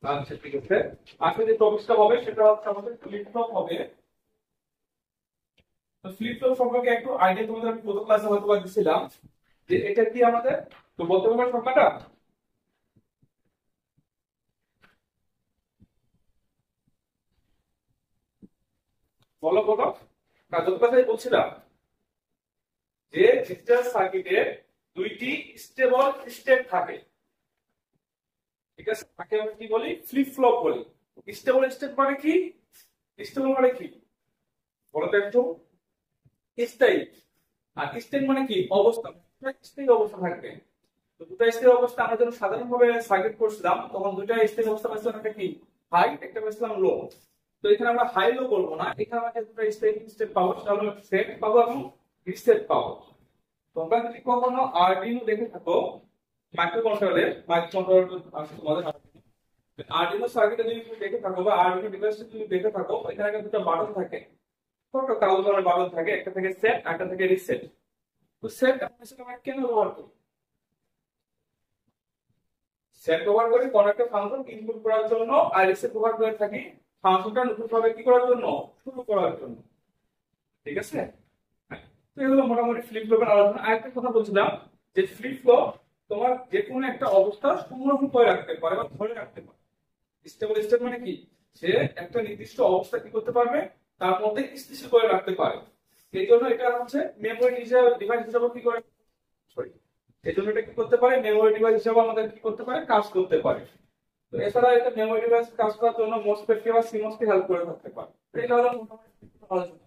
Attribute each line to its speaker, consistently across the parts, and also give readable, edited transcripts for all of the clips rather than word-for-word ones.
Speaker 1: আচ্ছা ঠিক আছে। আজকে যে টপিকটা হবে সেটা হচ্ছে আমাদের ফ্লিপ ফ্লপ হবে। তো ফ্লিপ ফ্লপ সম্পর্কে একটু আইডিয়া তোমাদের আমি গত ক্লাসে হয়তো দিছিলাম যে এটা কি আমাদের, তো বলতে পারবে সংখ্যাটা? বলো বলো। গত ক্লাসে বলছিলাম যে ডিজিটাল সার্কিটে দুইটি স্টেবল স্টেট থাকে, ঠিক আছে? তাকে আমরা কি বলি? ফ্লিপ ফ্লপ বলি। স্টেবল স্টেট মানে কি? স্টেবল মানে কি বলো তো একটু। স্থায়ী। আর স্টেট মানে কি? অবস্থা। স্থায়ী অবস্থা থাকবে। তো দুটো স্থায়ী অবস্থা আমরা যখন সাধারণভাবে সার্কিট করছিলাম তখন দুইটা স্থায়ী অবস্থা পাইছিলাম, একটা কি হাই, একটা পাইছিলাম লো। তো এখানে আমরা হাই লো বলবো না, এখানে আমরা দুটো স্থায়ী স্টেট পাবো, সেটা হলো সেট পাবো এবং রিসেট পাবো। তোমরা যদি কখনো আরডিনো দেখে থাকো, মাইক্রোকন্ট্রোলার তোমাদের আরডিনো সার্কিটে যদি তুমি দেখে থাকো বা আরডিনো ডিভাইসে যদি দেখে থাকো, এখানে কিন্তু দুটো বাটন থাকে, ছোট কালো ধরনের বাটন থাকে, একটা থেকে সেট একটা থেকে রিসেট। তো সেট আমরা কেন ব্যবহার করি? সেট ব্যবহার করি কোন একটা ফাংশন ইনপুট করার জন্য, আর রিসেট ব্যবহার করে থাকি ফাংশনটা নতুনভাবে কি করার জন্য, শুরু করার জন্য, ঠিক আছে? তো এগুলো মোটামুটি ফ্লিপ ফ্লপের আলোচনা। আরেকটা কথা বলছিলাম যে ফ্লিপ ফ্লপ তোমার যে কোনো একটা অবস্থা সংরক্ষণ করে রাখতে পারে বা ধরে রাখতে পারে। স্টেবল স্টেট মানে কি? সে একটা নির্দিষ্ট অবস্থা কি করতে পারবে, তার মধ্যে স্থিতিশীল করে রাখতে পারে। এই জন্য এটা হচ্ছে মেমোরি হিসেবে ডিভাইস হিসেবে কি করে, সরি, এই জন্য এটা কি করতে পারে, মেমোরি ডিভাইস হিসেবে আমাদের কি করতে পারে, কাজ করতে পারে। তো এছাড়া এটা মেমোরি ডিভাইস কাজ করার জন্য মোসফেট কে বা সিমস কে হেল্প করে থাকতে পারে। তো এটা হলো মোটামুটি আলোচনা।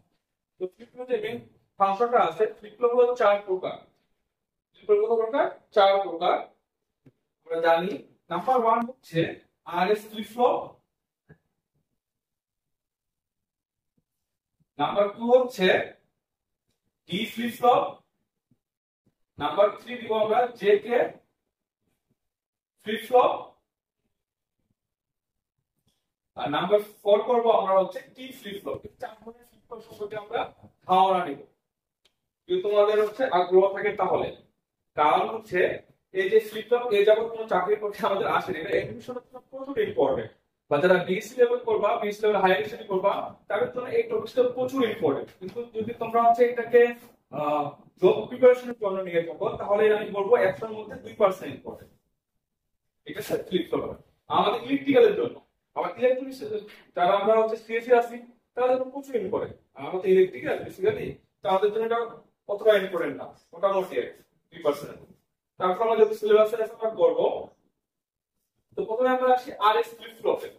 Speaker 1: তো ফ্লিপ ফ্লপ যে মেইন ফাংশনটা আছে, ফ্লিপ ফ্লপ হলো চার প্রকার। ফ্লিপ ফ্লপ কত প্রকার? চার প্রকার আমরা জানি। নাম্বার 1 হচ্ছে আরএস ফ্লিপ ফ্লপ। নাম্বার 2 হচ্ছে ডি ফ্লিপ ফ্লপ। নাম্বার 3 দিব আমরা জেকে ফ্লিপ ফ্লপ। আর নাম্বার 4 করব আমরা হচ্ছে টি ফ্লিপ ফ্লপ। চার ধরনের ফ্লিপ ফ্লপ সম্পর্কে আমরা ধারণা নিব, যদি তোমাদের হচ্ছে আগ্রহ থাকে তাহলে। কারণ হচ্ছে এই যে ফ্লিপ ফ্লপ এই যাবত কোনো চাকরি করতে আমাদের আসেনি, এটা এডমিশনের জন্য প্রচুর ইম্পর্টেন্ট। বা যারা বিএসসি লেভেল করবা, বিএসসি লেভেল হায়ার স্টাডি করবা, তাদের জন্য এই টপিকটা প্রচুর ইম্পর্টেন্ট। কিন্তু যদি তোমরা হচ্ছে এটাকে জব প্রিপারেশনের জন্য নিয়ে থাকো, তাহলে আমি বলবো 100 এর মধ্যে 2% ইম্পর্টেন্ট, ঠিক আছে? ফ্লিপ ফ্লপ আমাদের ইলেকট্রিক্যালের জন্য। আবার ইলেকট্রনিক্স যারা আমরা হচ্ছে সিএসসি আছি, তাদের জন্য প্রচুর ইম্পর্টেন্ট। আমাদের ইলেকট্রিক্যাল বেসিক্যালি তাদের জন্য এটা অতটা ইম্পর্টেন্ট না, মোটামুটি 2%। তারপর আমরা যদি সিলেবাসের একটা করব, তো প্রথমে আমরা আসি আরএস ফ্লিপ ফ্লপে।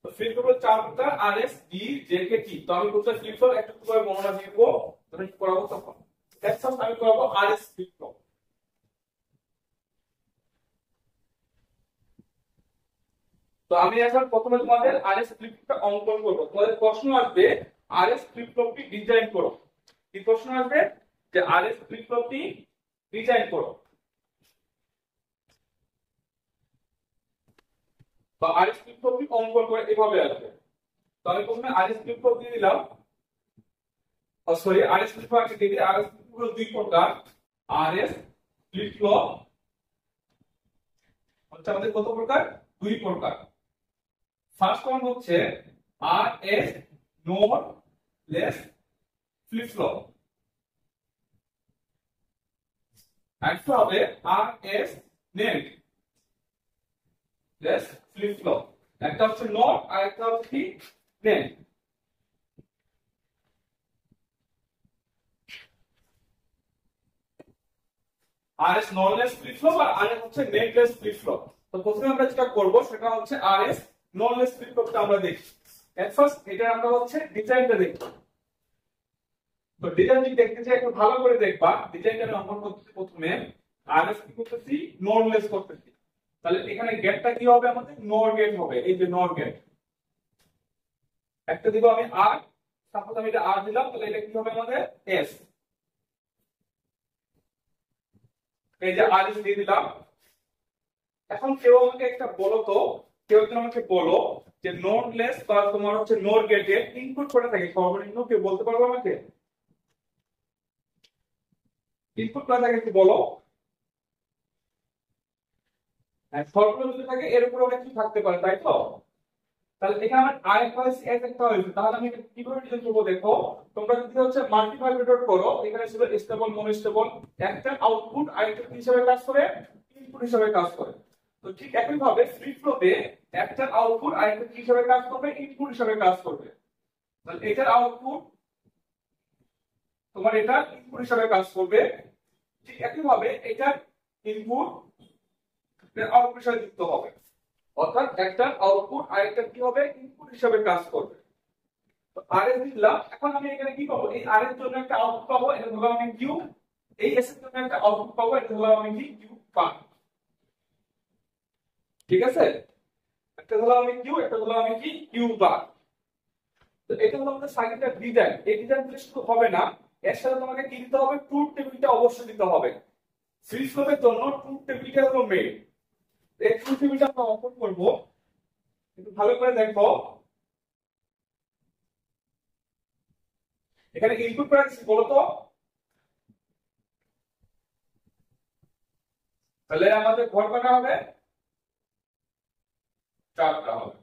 Speaker 1: তো ফ্লিপ ফ্লপের চার প্রকার, আরএস, ডি, জেকে, টি। তো আমি কোথায় ফ্লিপ ফ্লপ একটা করে বর্ণনা দিব, তখন কি করাবো তখন এক্সাম্পল আমি করাবো আরএস ফ্লিপ ফ্লপ। তো আমি এখন প্রথমে তোমাদের আরএস ফ্লিপ ফ্লপটা অঙ্কন করব। তোমাদের প্রশ্ন আসবে আরএস ফ্লিপ ফ্লপটি ডিজাইন করো। কি প্রশ্ন আসবে? যে আরএস ফ্লিপ ফ্লপটি ডিজাইন করো। বা আরএস ফ্লিপ ফ্লপটি অঙ্কন করে এভাবে আসবে। তো আমি প্রথমে আরএস ফ্লিপ ফ্লপ দিয়ে দিলাম, সরি আরএস ফ্লিপ ফ্লপ দিয়ে দিই। আরএস ফ্লিপ ফ্লপ দুই প্রকার। আরএস ফ্লিপ ফ্লপ হচ্ছে আমাদের কত প্রকার? দুই প্রকার। ফার্স্ট ওয়ান হচ্ছে RS node less flip flop, একটা হবে RS net less flip flop. একটা হচ্ছে নোড আর একটা হচ্ছে কি নেট। আরএস ননলেস ফ্লিপ ফ্লপ আর আরএস হচ্ছে নেটলেস ফ্লিপ ফ্লপ। তো প্রথমে আমরা যেটা করব সেটা হচ্ছে আরএস ননলেস ফ্লিপ ফ্লপটা আমরা দেখি। এট ফার্স্ট এটা আমরা হচ্ছে ডিজাইনটা দেখব। তো ডিজাইন যদি দেখতে চাই একটু ভালো করে দেখবা, ডিজাইনটা আমি অঙ্কন করতেছি। প্রথমে আরএস কি করতেছি? ননলেস করতেছি। তাহলে এখানে গেটটা কি হবে? আমাদের নর গেট হবে। এই যে নর গেট একটা দিব আমি আর, সাপোজ আমি এটা আর দিলাম, তাহলে এটা কি হবে আমাদের? এস। এই যে আর দিয়ে দিলাম। এখন কেউ আমাকে একটা বলো তো, কেউ একজন আমাকে বলো যে নোডলেস বা তোমার হচ্ছে নোর গেটে ইনপুট করে থাকে সর্বনিম্ন, কেউ বলতে পারবে আমাকে? ইনপুট করে থাকে একটু বলো। সবগুলো যদি থাকে এর উপরে অনেক কিছু থাকতে পারে, তাই তো? তাহলে এখানে আমার আরেকটা হয়েছে এস একটা হয়েছে, তাহলে আমি এটা কিভাবে ডিজাইন করবো দেখো। তোমরা যদি হচ্ছে মাল্টিপ্লাই মেথড করো, এখানে ছিল স্টেবল মনোস্টেবল, একটা আউটপুট আরেকটা কি হিসাবে কাজ করে, ইনপুট হিসাবে কাজ করে। তো ঠিক একই ভাবে ফ্রি ফ্লোতে একটা আউটপুট আরেকটা কি হিসাবে কাজ করবে, ইনপুট হিসাবে কাজ করবে। তাহলে এটার আউটপুট তোমার এটা ইনপুট হিসাবে কাজ করবে, ঠিক একই ভাবে এটার ইনপুট আউটপুট হিসাবে যুক্ত হবে, অর্থাৎ একটা আউটপুট আরেকটা কি হবে, ইনপুট হিসাবে কাজ করবে। তো আরএস দিলাম, এখন আমি এখানে কি পাবো, এই আর এর জন্য একটা আউটপুট পাবো, এটা ধরলাম আমি কিউ, এই এস এর জন্য একটা আউটপুট পাবো, এটা ধরলাম আমি কি কিউ পাই। ঠিক আছে, একটা ধরলাম আমি কিউ, একটা ধরলাম আমি কি কিউ বার। তো এটা হলো আমাদের সার্কিটের ডিজাইন। এই ডিজাইন দিলে শুধু হবে না, এর সাথে তোমাকে কি দিতে হবে, ট্রুথ টেবিলটা অবশ্যই দিতে হবে। সিরিজ লুপের জন্য ট্রুথ টেবিলটা হলো মেইন। এই ট্রুথ টেবিলটা আমরা অঙ্কন করব, একটু ভালো করে দেখো। এখানে ইনপুট প্রাইস বলো তো, তাহলে আমাদের ঘর কটা হবে, 4টা হবে।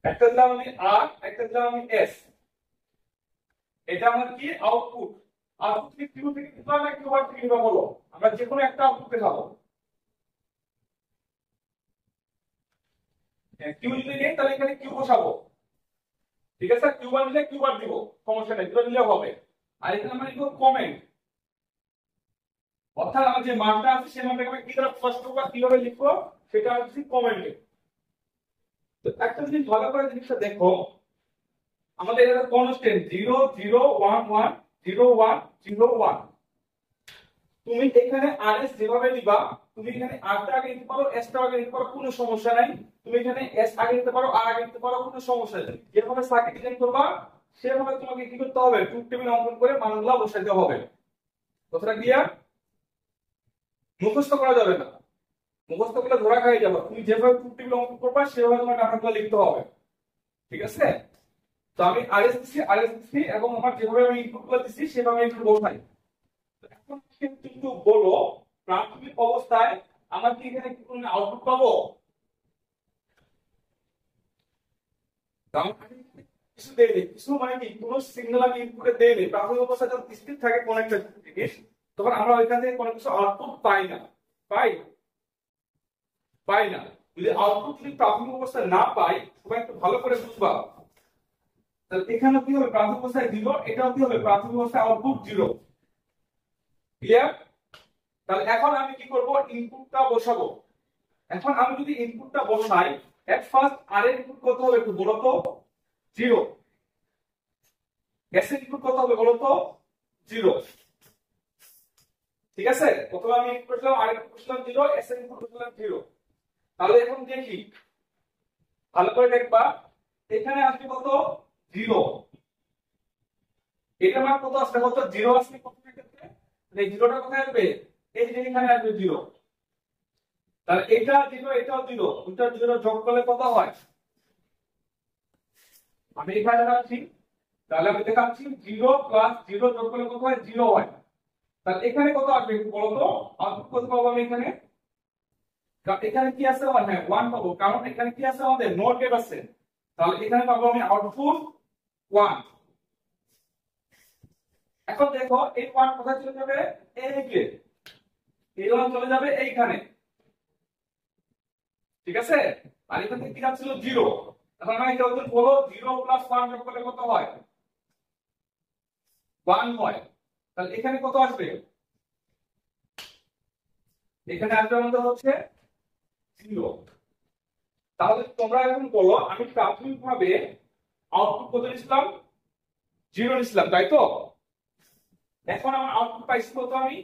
Speaker 1: একটা দিলাম আমি আর, একটা দিলাম আমি এস, এটা আমার কি আউটপুট। আউটপুট কি কিউ থেকে নিতে হবে, কিউ বার থেকে নিতে বলো, আমরা যে কোনো একটা আউটপুট দেখাবো। কিউ যদি নেই তাহলে এখানে কিউ বসাবো, ঠিক আছে, কিউ বার নিলে কিউ বার দিব, সমস্যা নেই, দুটো নিলেও হবে। আর এখানে আমরা লিখবো কমেন্ট, অর্থাৎ আমার যে মানটা আছে সেই মানটাকে আমি কি দ্বারা প্রকাশ করবো, কিভাবে লিখবো সেটা হচ্ছে কমেন্টে। তো একটা জিনিস ভালো করে জিনিসটা দেখো, আমাদের এটা কনস্ট্যান্ট 0 0 1 1 0 1 0 1। তুমি এখানে আরএস যেভাবে নিবা, তুমি এখানে আর টা আগে নিতে পারো, এস টা আগে নিতে পারো, কোনো সমস্যা নাই। তুমি এখানে এস আগে নিতে পারো, আর আগে নিতে পারো, কোনো সমস্যা নেই। যেভাবে সার্কিট ডিজাইন করবা সেভাবে তোমাকে কি করতে হবে, ট্রুথ টেবিল অঙ্কন করে মানগুলো বসাইতে হবে। কথাটা ক্লিয়ার? মুখস্থ করা যাবে না, মুখস্থ করলে ধরা খাই যাবে। তুমি যেভাবে ট্রুথ টেবিল অঙ্কন করবা সেভাবে তোমার ডাটাগুলো লিখতে হবে, ঠিক আছে? তো আমি আরএস দিচ্ছি এবং আমার যেভাবে আমি ইনপুটগুলো দিচ্ছি সেভাবে একটু বসাই। তো এখন কিন্তু বলো, প্রাথমিক অবস্থায় আমার কি এখানে কি কোনো আউটপুট পাবো? কিছু দেয়নি, কিছু মানে কি কোনো সিগন্যাল আমি ইনপুটে দেয়নি। প্রাথমিক অবস্থায় যখন স্থির থাকে কোন একটা জিনিস, তখন আমরা ওইখান থেকে কোনো কিছু আউটপুট পাই না। পাই? পাই না। যদি আউটপুট যদি প্রাথমিক অবস্থায় না পাই, সবাই একটু ভালো করে বুঝবা। তাহলে এখানে কি হবে, প্রাথমিক অবস্থায় 0, এটাও কি হবে, প্রাথমিক অবস্থায় আউটপুট 0। ক্লিয়ার? তাহলে এখন আমি কি করব, ইনপুটটা বসাবো। এখন আমি যদি ইনপুটটা বসাই, এট ফার্স্ট আর এর ইনপুট কত হবে একটু বলো তো, 0। এস এর ইনপুট কত হবে বলো তো, 0। ঠিক আছে, প্রথমে আমি ইনপুট করলাম, আর ইনপুট করলাম 0, এস এর ইনপুট করলাম 0। তাহলে এখন দেখি, ভালো করে দেখবা, এখানে আসবে কত, 0। এটা মান কত আসবে, কত 0 আসবে প্রথমের ক্ষেত্রে। এই 0টা কোথায় আসবে, এই যে এখানে আসবে 0। তাহলে এটা 0 এটাও 0, দুটো 0 যোগ করলে কত হয়, আমি এখানে দেখাচ্ছি। তাহলে আমি দেখাচ্ছি 0 প্লাস 0 যোগ করলে কত হয়, 0 হয়। তাহলে এখানে কত আসবে একটু বলো তো, আউটপুট কত পাবো আমি এখানে? কারণ এখানে কি আছে, 1, হ্যাঁ 1 পাবো, কারণ এখানে কি আছে, আমাদের নট গেট আছে। তাহলে এখানে পাবো আমি আউটপুট 1। এখন দেখো এই 1 কোথায় চলে যাবে, এইদিকে। এই 1 চলে যাবে এইখানে, ঠিক আছে। আর এখান থেকে কি যাচ্ছিল 0। এখন আমি এটা বলো 0 প্লাস 1 যোগ করলে কত হয়, 1 হয়। তাহলে এখানে কত আসবে, এখানে আসবে আমাদের হচ্ছে 0। তাহলে তোমরা এখন বলো, আমি প্রাথমিকভাবে আউটপুট কত নিছিলাম, 0 নিছিলাম, তাই তো? এখন আমার আউটপুট পাইছি কত, আমি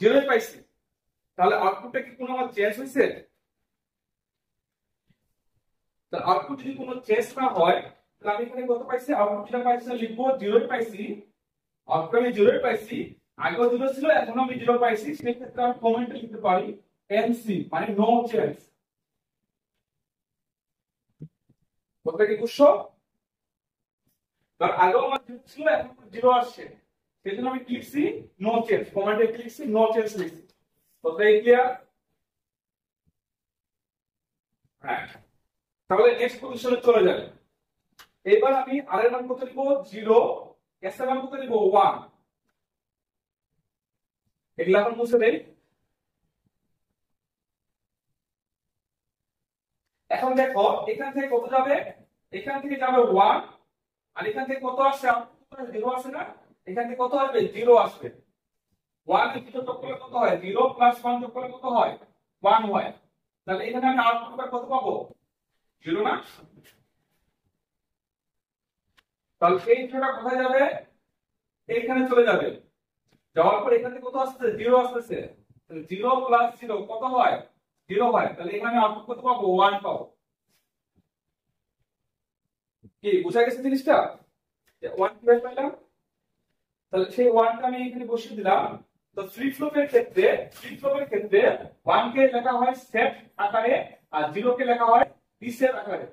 Speaker 1: 0 পাইছি। তাহলে আউটপুটটা কি কোনো আমার চেঞ্জ হয়েছে? তাহলে আউটপুট যদি কোনো চেঞ্জ না হয়, তাহলে আমি এখানে কত পাইছি, আউটপুট যেটা পাইছি লিখবো 0 পাইছি। আউটপুট আমি 0 পাইছি, আগেও 0 ছিল, এখন আমি 0 পাইছি। সেই ক্ষেত্রে আমি কমেন্টে লিখতে পারি এনসি, মানে নো চেঞ্জ। কথাটা কি বুঝছো? কারণ আগেও আমার ছিল, এখন জিরো আসছে, সেই জন্য আমি লিখছি নো চেঞ্জ, কমেন্টে লিখছি নো চেঞ্জ লিখছি। তো এই ক্লিয়ার? হ্যাঁ, তাহলে নেক্সট পজিশনে চলে যাবে। এবার আমি আর এর মান কত লিখব? 0, এস এর মান কত লিখব? 1। এগুলা এখন মুছে দেই। এখন দেখো এখান থেকে কত যাবে? এখান থেকে যাবে 1, আর এখান থেকে কত আসছে? 0 আসে না? এখান থেকে কত আসবে? 0 আসবে। 1 এর 0 যোগ করলে কত হয়? 0 প্লাস 1 যোগ করলে কত হয়? 1 হয়। তাহলে এখানে আমি আউটপুট কত পাবো? 0 না? তাহলে এই 0টা কোথায় যাবে? এইখানে চলে যাবে। যাওয়ার পর এখান থেকে কত আসছে? 0 আসতেছে। তাহলে 0 প্লাস 0 কত হয়? 0 হয়। তাহলে এখানে আউটপুট কত পাবো? 1 পাবো। কি বুঝা গেছে জিনিসটা? 1 কিভাবে পেলাম? তাহলে সেই 1টা আমি এখানে বসিয়ে দিলাম। তো ফ্লিপ ফ্লপের ক্ষেত্রে 1 কে লেখা হয় সেট আকারে, আর 0 কে লেখা হয় রিসেট আকারে।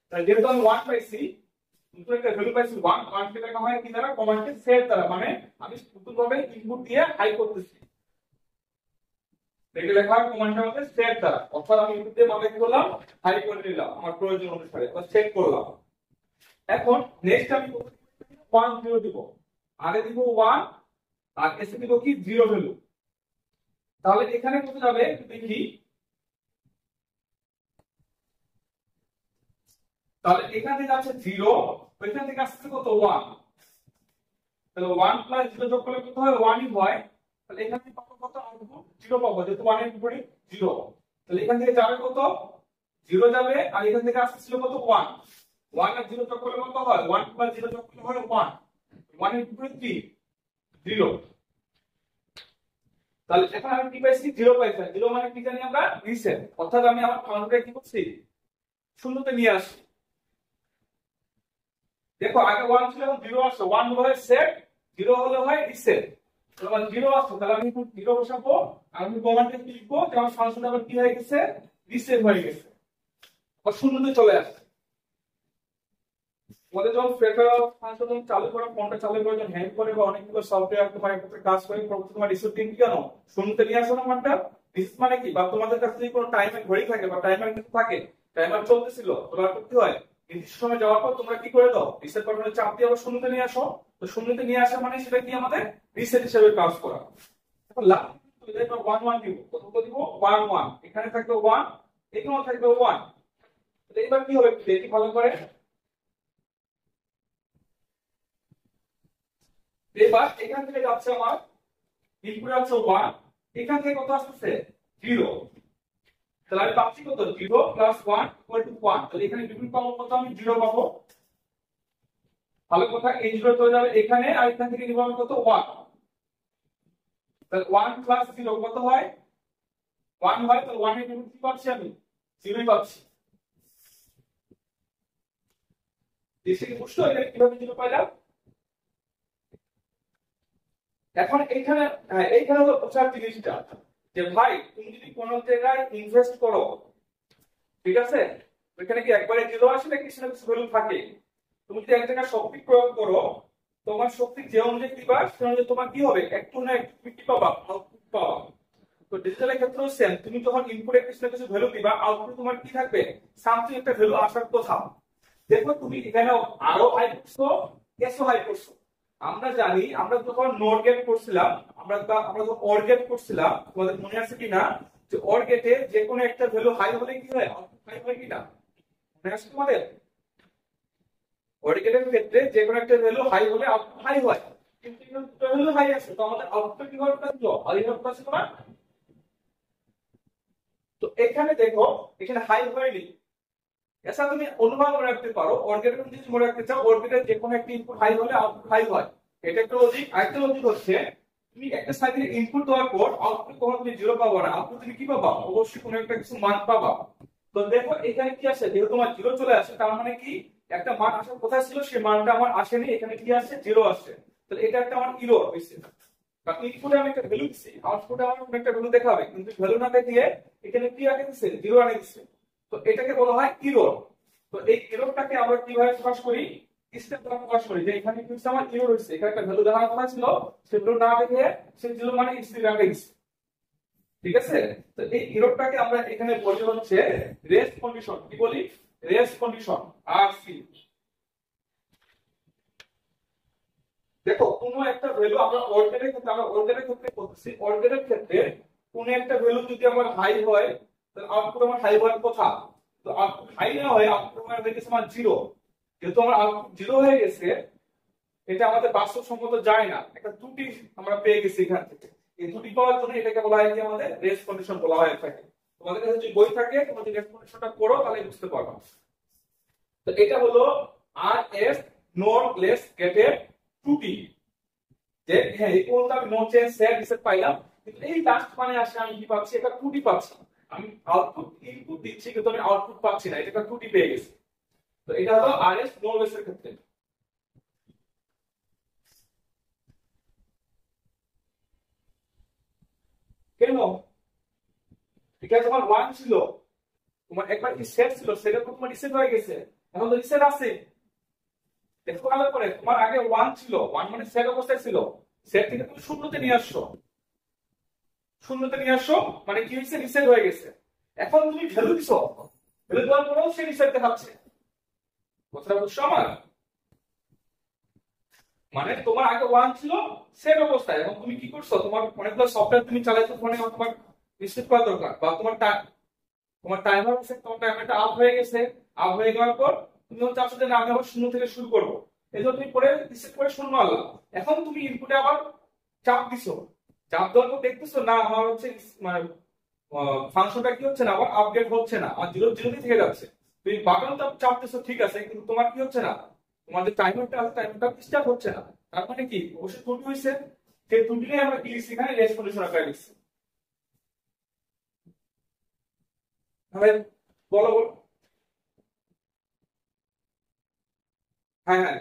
Speaker 1: তাহলে যেহেতু আমি 1 পাইছি, নতুন একটা ভ্যালু পাইছি 1, 1 কে লেখা হয় কি দ্বারা? কমান্ডে সেট দ্বারা, মানে আমি নতুনভাবে ইনপুট দিয়ে হাই করতেছি। এটাকে লেখা হয় কমান্ডের মধ্যে সেট দ্বারা, অর্থাৎ আমি ইনপুট দিয়ে মানে কি করলাম? হাই করে নিলাম আমার প্রয়োজন অনুসারে, বা সেট করলাম। এখন নেক্সট আমি 1 0 দিব, আগে দিব 1, আর এসে দিব কি 0 ভ্যালু। তাহলে এখানে কত যাবে দেখি। তাহলে এখান থেকে যাচ্ছে 0, ওইখান থেকে আসছে কত? 1। তাহলে 1 প্লাস 0 যোগ করলে কত হয়? 1 ই হয়। তাহলে এখান থেকে পাবো কত? আউটপুট 0 পাবো, যেহেতু 1 এর বিপরীত 0। তাহলে এখান থেকে যাবে কত? 0 যাবে, আর এখান থেকে আসছিল কত? 1। 1 আর 0 যোগ করলে কত হয়? 1 প্লাস 0 যোগ করলে হয় 1। 1 এর বিপরীত কি? 0। তাহলে এখন আমি কি পাইছি? 0 পাইছি। 0 মানে কি জানি আমরা? রিসেট। অর্থাৎ আমি আমার কাউন্টারে কি করছি? শূন্যতে নিয়ে আসছি। দেখো আগে 1 ছিল, এখন 0 আসছে। 1 হলো হয় সেট, 0 হলো হয় রিসেট। তাহলে 0 আসছে, তাহলে আমি 0 বসাবো, আর আমি কমান্ডে কি লিখবো? যে আমার ফাংশন আবার কি হয়ে গেছে? রিসেট হয়ে গেছে, বা শূন্যতে চলে আসছে। তোমাদের যখন ফ্রেটার ফাংশন চালু করা, ফোনটা চালু করার জন্য হ্যান্ড করে বা অনেকগুলো সফটওয়্যার তোমার একসাথে কাজ করে, তোমার রিসেট দিন কেন শূন্যতে নিয়ে আসো না মানটা? রিসেট মানে কি? বা তোমাদের কাছে যদি কোনো টাইমার ঘড়ি থাকে বা টাইমার কিন্তু থাকে, টাইমার চলতেছিল, তোমরা করতে হয় নির্দিষ্ট সময় যাওয়ার পর তোমরা কি করে দাও? রিসেট বাটনে চাপ দিয়ে আবার শূন্যতে নিয়ে আসো। তো শূন্যতে নিয়ে আসা মানে সেটা কি আমাদের রিসেট হিসেবে কাজ করা। এখন লাস্ট 1 1 দিব, কত দিব? 1 1, এখানে থাকবে 1, এখানেও থাকবে 1। তাহলে এবার কি হবে দেখি ভালো করে। এবার এখান থেকে যাচ্ছে আমার ইনপুট আছে 1, এখান থেকে কত আসছে? 0। তাহলে আমি পাচ্ছি কত? 0 প্লাস 1 ইকুয়াল টু 1। তাহলে এখানে বিপরীত পাবো কত? আমি 0 পাবো। তাহলে কোথায়? এই 0 চলে যাবে এখানে, আর এখান থেকে নিব আমি কত? 1। তাহলে 1 প্লাস 0 কত হয়? 1 হয়। তাহলে 1 এর বিপরীত কি পাচ্ছি আমি? 0 পাচ্ছি। এসে কি বুঝছো এটা কিভাবে 0 পাইলাম? এখন এইখানে এইখানে হলো বোঝার জিনিসটা, যে ভাই তুমি যদি কোন জায়গায় ইনভেস্ট করো, ঠিক আছে, ওইখানে কি একবারে 0 আসে না কিছু না কিছু ভ্যালু থাকে? তুমি যদি এক জায়গায় শক্তি প্রয়োগ করো, তোমার শক্তি যে অনুযায়ী দিবা সে অনুযায়ী তোমার কি হবে? একটু না একটু কি পাবা? আউটপুট পাবা। তো ডিজিটালের ক্ষেত্রেও সেম, তুমি যখন ইনপুটে কিছু না কিছু ভ্যালু দিবা, আউটপুট তোমার কি থাকবে? সামথিং একটা ভ্যালু আসার কথা। দেখো তুমি এখানে আরো হাই করছো, এসও হাই করছো। আমরা জানি, আমরা যখন নর গেট করছিলাম, আমরা যখন অর গেট করছিলাম, তোমাদের মনে আছে কিনা যে অর গেটে যে কোনো একটা ভ্যালু হাই হলে কি হয়? আউটপুট হাই হয় কিনা? মনে আছে তোমাদের? অর গেটের ক্ষেত্রে যে কোনো একটা ভ্যালু হাই হলে আউটপুট হাই হয়, কিন্তু এখানে দুটো ভ্যালু হাই আছে, তো আমাদের আউটপুট কি হবে? হাই হবে না? তো এখানে দেখো, এখানে হাই হয়নি। এছাড়া তুমি অনুমান মনে রাখতে পারো, অর্গেটের যদি মনে রাখতে চাও, অর্গেটের যে কোনো একটা ইনপুট হাই হলে আউটপুট হাই হয়। এটা একটা লজিক। আরেকটা লজিক হচ্ছে, তুমি একটা সাইকেলে ইনপুট দেওয়ার পর আউটপুট কখনো তুমি 0 পাবা না, আউটপুট তুমি কি পাবা? অবশ্যই কোনো একটা কিছু মান পাবা। তো দেখো এখানে কি আসে? যেহেতু তোমার 0 চলে আসে, তার মানে কি একটা মান আসার কথা ছিল, সেই মানটা আমার আসেনি, এখানে কি আসে? 0 আসে। তাহলে এটা একটা আমার ইরর হইছে। কারণ ইনপুটে আমি একটা ভ্যালু দিছি, আউটপুটে আমার কোনো একটা ভ্যালু দেখাবে, কিন্তু ভ্যালু না দেখিয়ে এখানে কি আগে দিছে? 0 আগে দিছে। তো এটাকে বলা হয় ইরর। তো এই এররটাকে আমরা কিভাবে প্রকাশ করি? স্টেপ দ্বারা প্রকাশ করি যে এখানে কি হচ্ছে আমার জিরো রয়েছে, এখানে একটা ভ্যালু দেখানোর কথা ছিল, সেগুলো না দেখে সে জিরো মানে স্থির রাখে গেছে। ঠিক আছে, তো এই এররটাকে আমরা এখানে বলি হচ্ছে রেস্ট কন্ডিশন। কি বলি? রেস্ট কন্ডিশন আর সি। দেখো কোনো একটা ভ্যালু আমরা অর্ডারের ক্ষেত্রে করতেছি, অর্ডারের ক্ষেত্রে কোনো একটা ভ্যালু যদি আমার হাই হয় তাহলে আউটপুট আমার হাই হওয়ার কথা। তো আউটপুট হাই না হয় আউটপুট আমার হয়ে গেছে আমার জিরো। যেহেতু আমার আউটপুট জিরো হয়ে গেছে, এটা আমাদের বাস্তবসম্মত যায় না, একটা ত্রুটি আমরা পেয়ে গেছি এখান থেকে। এই ত্রুটি পাওয়ার জন্য এটাকে বলা হয় কি আমাদের রেস্ট কন্ডিশন বলা হয় থাকে। তোমাদের কাছে যদি বই থাকে তোমরা যদি রেস্ট কন্ডিশনটা পড়ো তাহলে বুঝতে পারবে। তো এটা হলো আর এস নট লেস গেটের ত্রুটি, যে হ্যাঁ এই পর্যন্ত আমি নো চেঞ্জ সেট রিসেট পাইলাম, কিন্তু এই লাস্ট মানে আসে আমি কি পাচ্ছি? একটা ত্রুটি পাচ্ছি। আমি আউটপুট ইনপুট দিচ্ছি কিন্তু আমি আউটপুট পাচ্ছি না, এটা একটা ত্রুটি পেয়ে গেছি। তো এটা হলো আর এস নো লেস এর ক্ষেত্রে। কেন? এখানে তোমার ওয়ান ছিল, তোমার একবার কি সেট ছিল, সেটা তো তোমার রিসেট হয়ে গেছে, এখন তো রিসেট আছে। দেখো ভালো করে, তোমার আগে ওয়ান ছিল, ওয়ান মানে সেট অবস্থায় ছিল, সেট থেকে তুমি শূন্যতে নিয়ে আসছো, শূন্যতে নিয়ে আসছো মানে কি হয়েছে? রিসেট হয়ে গেছে। এখন তুমি ভ্যালু দিছো, ভ্যালু দেওয়ার পরেও সে রিসেট দেখাচ্ছে। কথাটা বুঝছো আমার? মানে তোমার আগে ওয়ান ছিল সেট অবস্থায়, এবং তুমি কি করছো? তোমার অনেকগুলো সফটওয়্যার তুমি চালাইছো ফোনে, তোমার রিসেট করা দরকার, বা তোমার টাইমার আছে, তোমার টাইমারটা আপ হয়ে গেছে। আপ হয়ে যাওয়ার পর তুমি হচ্ছে চাচ্ছ যে না আমি আবার শূন্য থেকে শুরু করবো, এই জন্য তুমি পরে রিসেট করে শূন্য আনলা। এখন তুমি ইনপুটে আবার চাপ দিছো, চাপ দেওয়ার পর দেখতেছো না আমার হচ্ছে মানে ফাংশনটা কি হচ্ছে না, আবার আপডেট হচ্ছে না, আর জিরো জিরোতে থেকে যাচ্ছে। তুমি বাটন চাপ দিছো ঠিক আছে, কিন্তু তোমার কি হচ্ছে না, তোমার যে টাইমারটা আছে টাইমারটা স্টার্ট হচ্ছে না। তার মানে কি? অবশ্যই ত্রুটি হয়েছে। সেই ত্রুটিটাই আমরা কি লিখছি এখানে? রেস্ট কন্ডিশন আকারে লিখছি। তাহলে বলো বলো। হ্যাঁ হ্যাঁ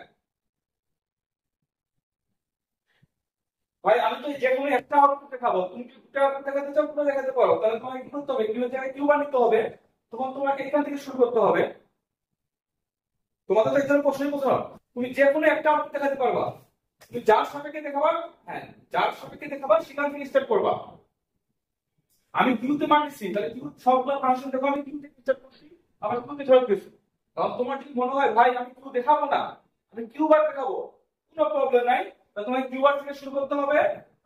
Speaker 1: ভাই, আমি তো যে কোনো একটা আউটপুট দেখাবো, তুমি কি দুটো আউটপুট দেখাতে চাও পুরো দেখাতে পারো, তাহলে তোমাকে কি করতে হবে? কিউ জায়গায় কিউ বানাতে হবে, তখন তোমাকে এখান থেকে শুরু করতে হবে। তোমাদের তো একজন প্রশ্নই বুঝলাম, তুমি যে কোনো একটা আউটপুট দেখাতে পারবা, তুমি যার সাপেক্ষে দেখাবা, হ্যাঁ যার সাপেক্ষে দেখাবা সেখান থেকে স্টার্ট করবা। আমি কিউতে মানছি, তাহলে কিউ সবগুলো ফাংশন দেখো, আমি কিউ থেকে স্টার্ট করছি, আবার কিউতে ধরে গেছি। তখন তোমার যদি মনে হয় ভাই আমি কিউ দেখাবো না, আমি কিউ বার দেখাবো, কোনো প্রবলেম নাই। তাহলে তোমাকে কিউ বার থেকে শুরু করতে হবে,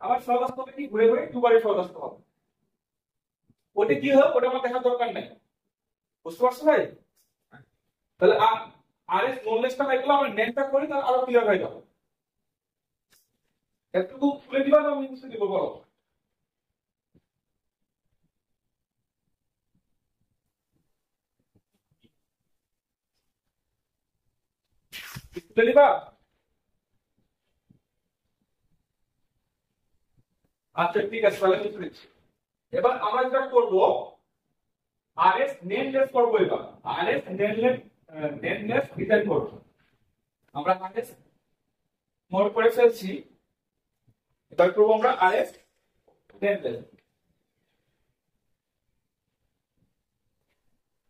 Speaker 1: আবার সহজ আসতে হবে কি ঘুরে ঘুরে কিউ বারে সহজ আসতে হবে। ওটা কি হবে ওটা আমার দেখার দরকার নাই। বুঝতে পারছো ভাই? তাহলে আর এস নোলেজটা এগুলো আমরা নেটটা করি, তাহলে আরো ক্লিয়ার হয়ে যাবে। একটু খুলে দিবা না আমি বুঝতে দিব বলো? খুলে দিবা? আচ্ছা ঠিক আছে, তাহলে বুঝতে দিচ্ছি। এবার আমরা যেটা করবো, আর এস নেমলেস করবো। এবার আর এস নেমলেস ডিজাইন করবো। আমরা আর এস মোড করে ফেলছি, এবার করবো আমরা আর এস নেমলেস।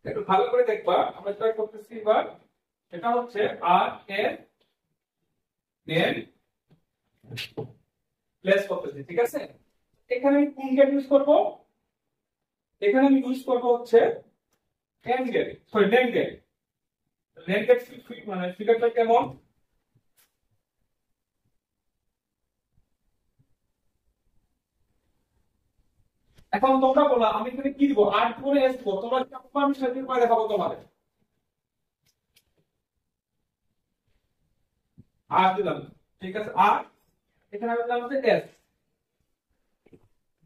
Speaker 1: একটু ভালো করে দেখবা, আমরা যেটা করতেছি এবার, এটা হচ্ছে আর এস নেম প্লেস করতেছি, ঠিক আছে? এখানে আমি কোন গেট ইউজ করব? এখানে আমি ইউজ করব হচ্ছে AND gate, sorry NAND gate. NAND gate মানে ফিগারটা কেমন? এখন তোমরা বলো আমি এখানে কি দিব? আর করে এস দিব, তোমরা কি আমি সাথে করে দেখাবো তোমাদের। আর দিলাম, ঠিক আছে, আর এখানে আমি দিলাম হচ্ছে এস।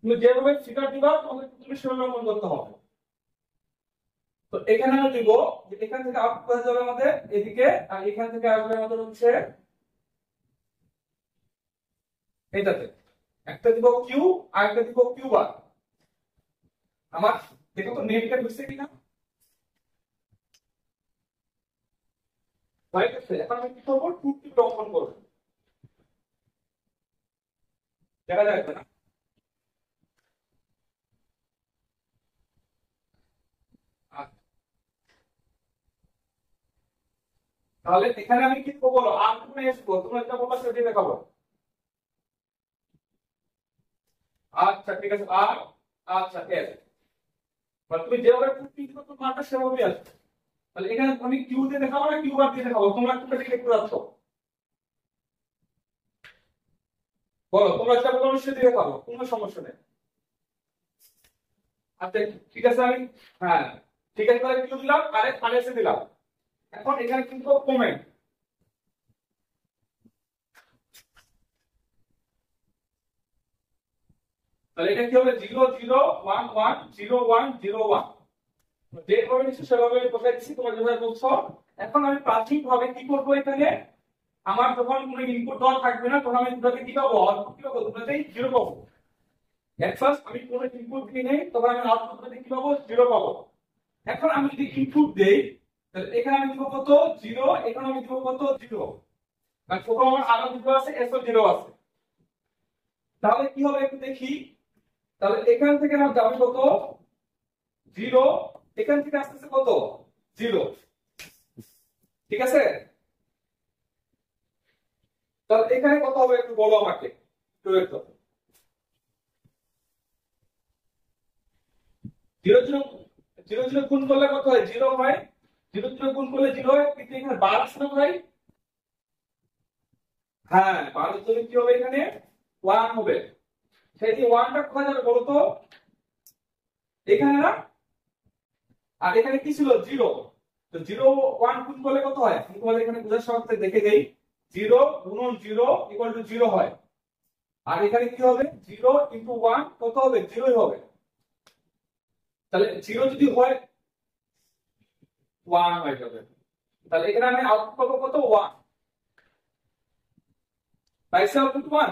Speaker 1: তুমি যেভাবে ফিগার দিবা তোমাকে তুমি সেভাবে মনে করতে হবে। তো এখানে আমি দিব যে এখান থেকে আউটপুট হয়ে যাবে আমাদের এদিকে, আর এখান থেকে আসবে আমাদের হচ্ছে এটাতে। একটা দিব কিউ আর একটা দিব কিউ বার। আমার দেখো তো নেটটা বুঝছে কিনা? রাইট আছে। এখন আমি কি করবো? টু টিপ অঙ্কন করবো, দেখা যাবে না? আচ্ছা, তাহলে এখানে আমি কি করবো বলো, আর টু এস তোমরা যেটা বলবা সেটা দেখাবো। আচ্ছা ঠিক আছে, আর আচ্ছা এস, মানে তুমি যেভাবে টুকি দিবে তোমার মানটা সেভাবেই আসবে। তাহলে এখানে আমি কিউ দিয়ে দেখাবো না কিউ বার দিয়ে দেখাবো, তোমরা একটু দেখে একটু যাচ্ছ বলো, তোমরা যেটা বলবে সেটা দিয়ে দেখাবো, কোনো সমস্যা নেই। আচ্ছা ঠিক আছে, আমি হ্যাঁ ঠিক আছে, তাহলে কিউ দিলাম আর এস দিলাম। এখন এখানে কিন্তু কমেন্ট, তাহলে এটা কি হবে 0 0 1 1 0 1 0 1, যেভাবে নিচ্ছি সেভাবে বসাই দিচ্ছি তোমরা যেভাবে বলছো। এখন আমি প্রাথমিকভাবে কি করবো, এখানে আমার যখন কোনো ইনপুট দেওয়া থাকবে না তখন আমি দুটাকে কি পাবো, আউটপুট কি পাবো, দুটাতেই জিরো পাবো। এট ফার্স্ট আমি কোনো ইনপুট দিই নাই, তখন আমি আউটপুট কি পাবো, জিরো পাবো। এখন আমি যদি ইনপুট দেই, তাহলে এখানে আমি দিব কত, জিরো, এখানে আমি দিব কত, জিরো, কারণ প্রথম আমার আরো দুটো আছে, এসও জিরো আছে। তাহলে কি হবে একটু দেখি, তাহলে এখান থেকে আমার যাবে কত, জিরো, এখান থেকে আসতেছে কত, জিরো, ঠিক আছে। তাহলে এখানে কত হবে একটু বলো আমাকে, একটু জিরো জিরো, জিরো জিরো গুণ করলে কত হয়, জিরো হয়, জিরো জিরো গুণ করলে জিরো হয়, কিন্তু এখানে বার আসছে না ভাই, হ্যাঁ বারের জন্য কি হবে, এখানে ওয়ান হবে। সেই যে ওয়ানটা কোথায় যাবে বলো তো, এখানে না, আর এখানে কি ছিল, জিরো, তো জিরো ওয়ান গুণ করলে কত হয়, আমি তোমাদের এখানে বোঝার সাথে দেখে দেই, জিরো গুণন জিরো ইকুয়াল টু জিরো হয়, আর এখানে কি হবে, জিরো ইন্টু ওয়ান কত হবে, জিরোই হবে। তাহলে জিরো যদি হয় ওয়ান হয়ে যাবে, তাহলে এখানে আমি আউটপুট পাবো কত, ওয়ান, পাইছি আউটপুট ওয়ান।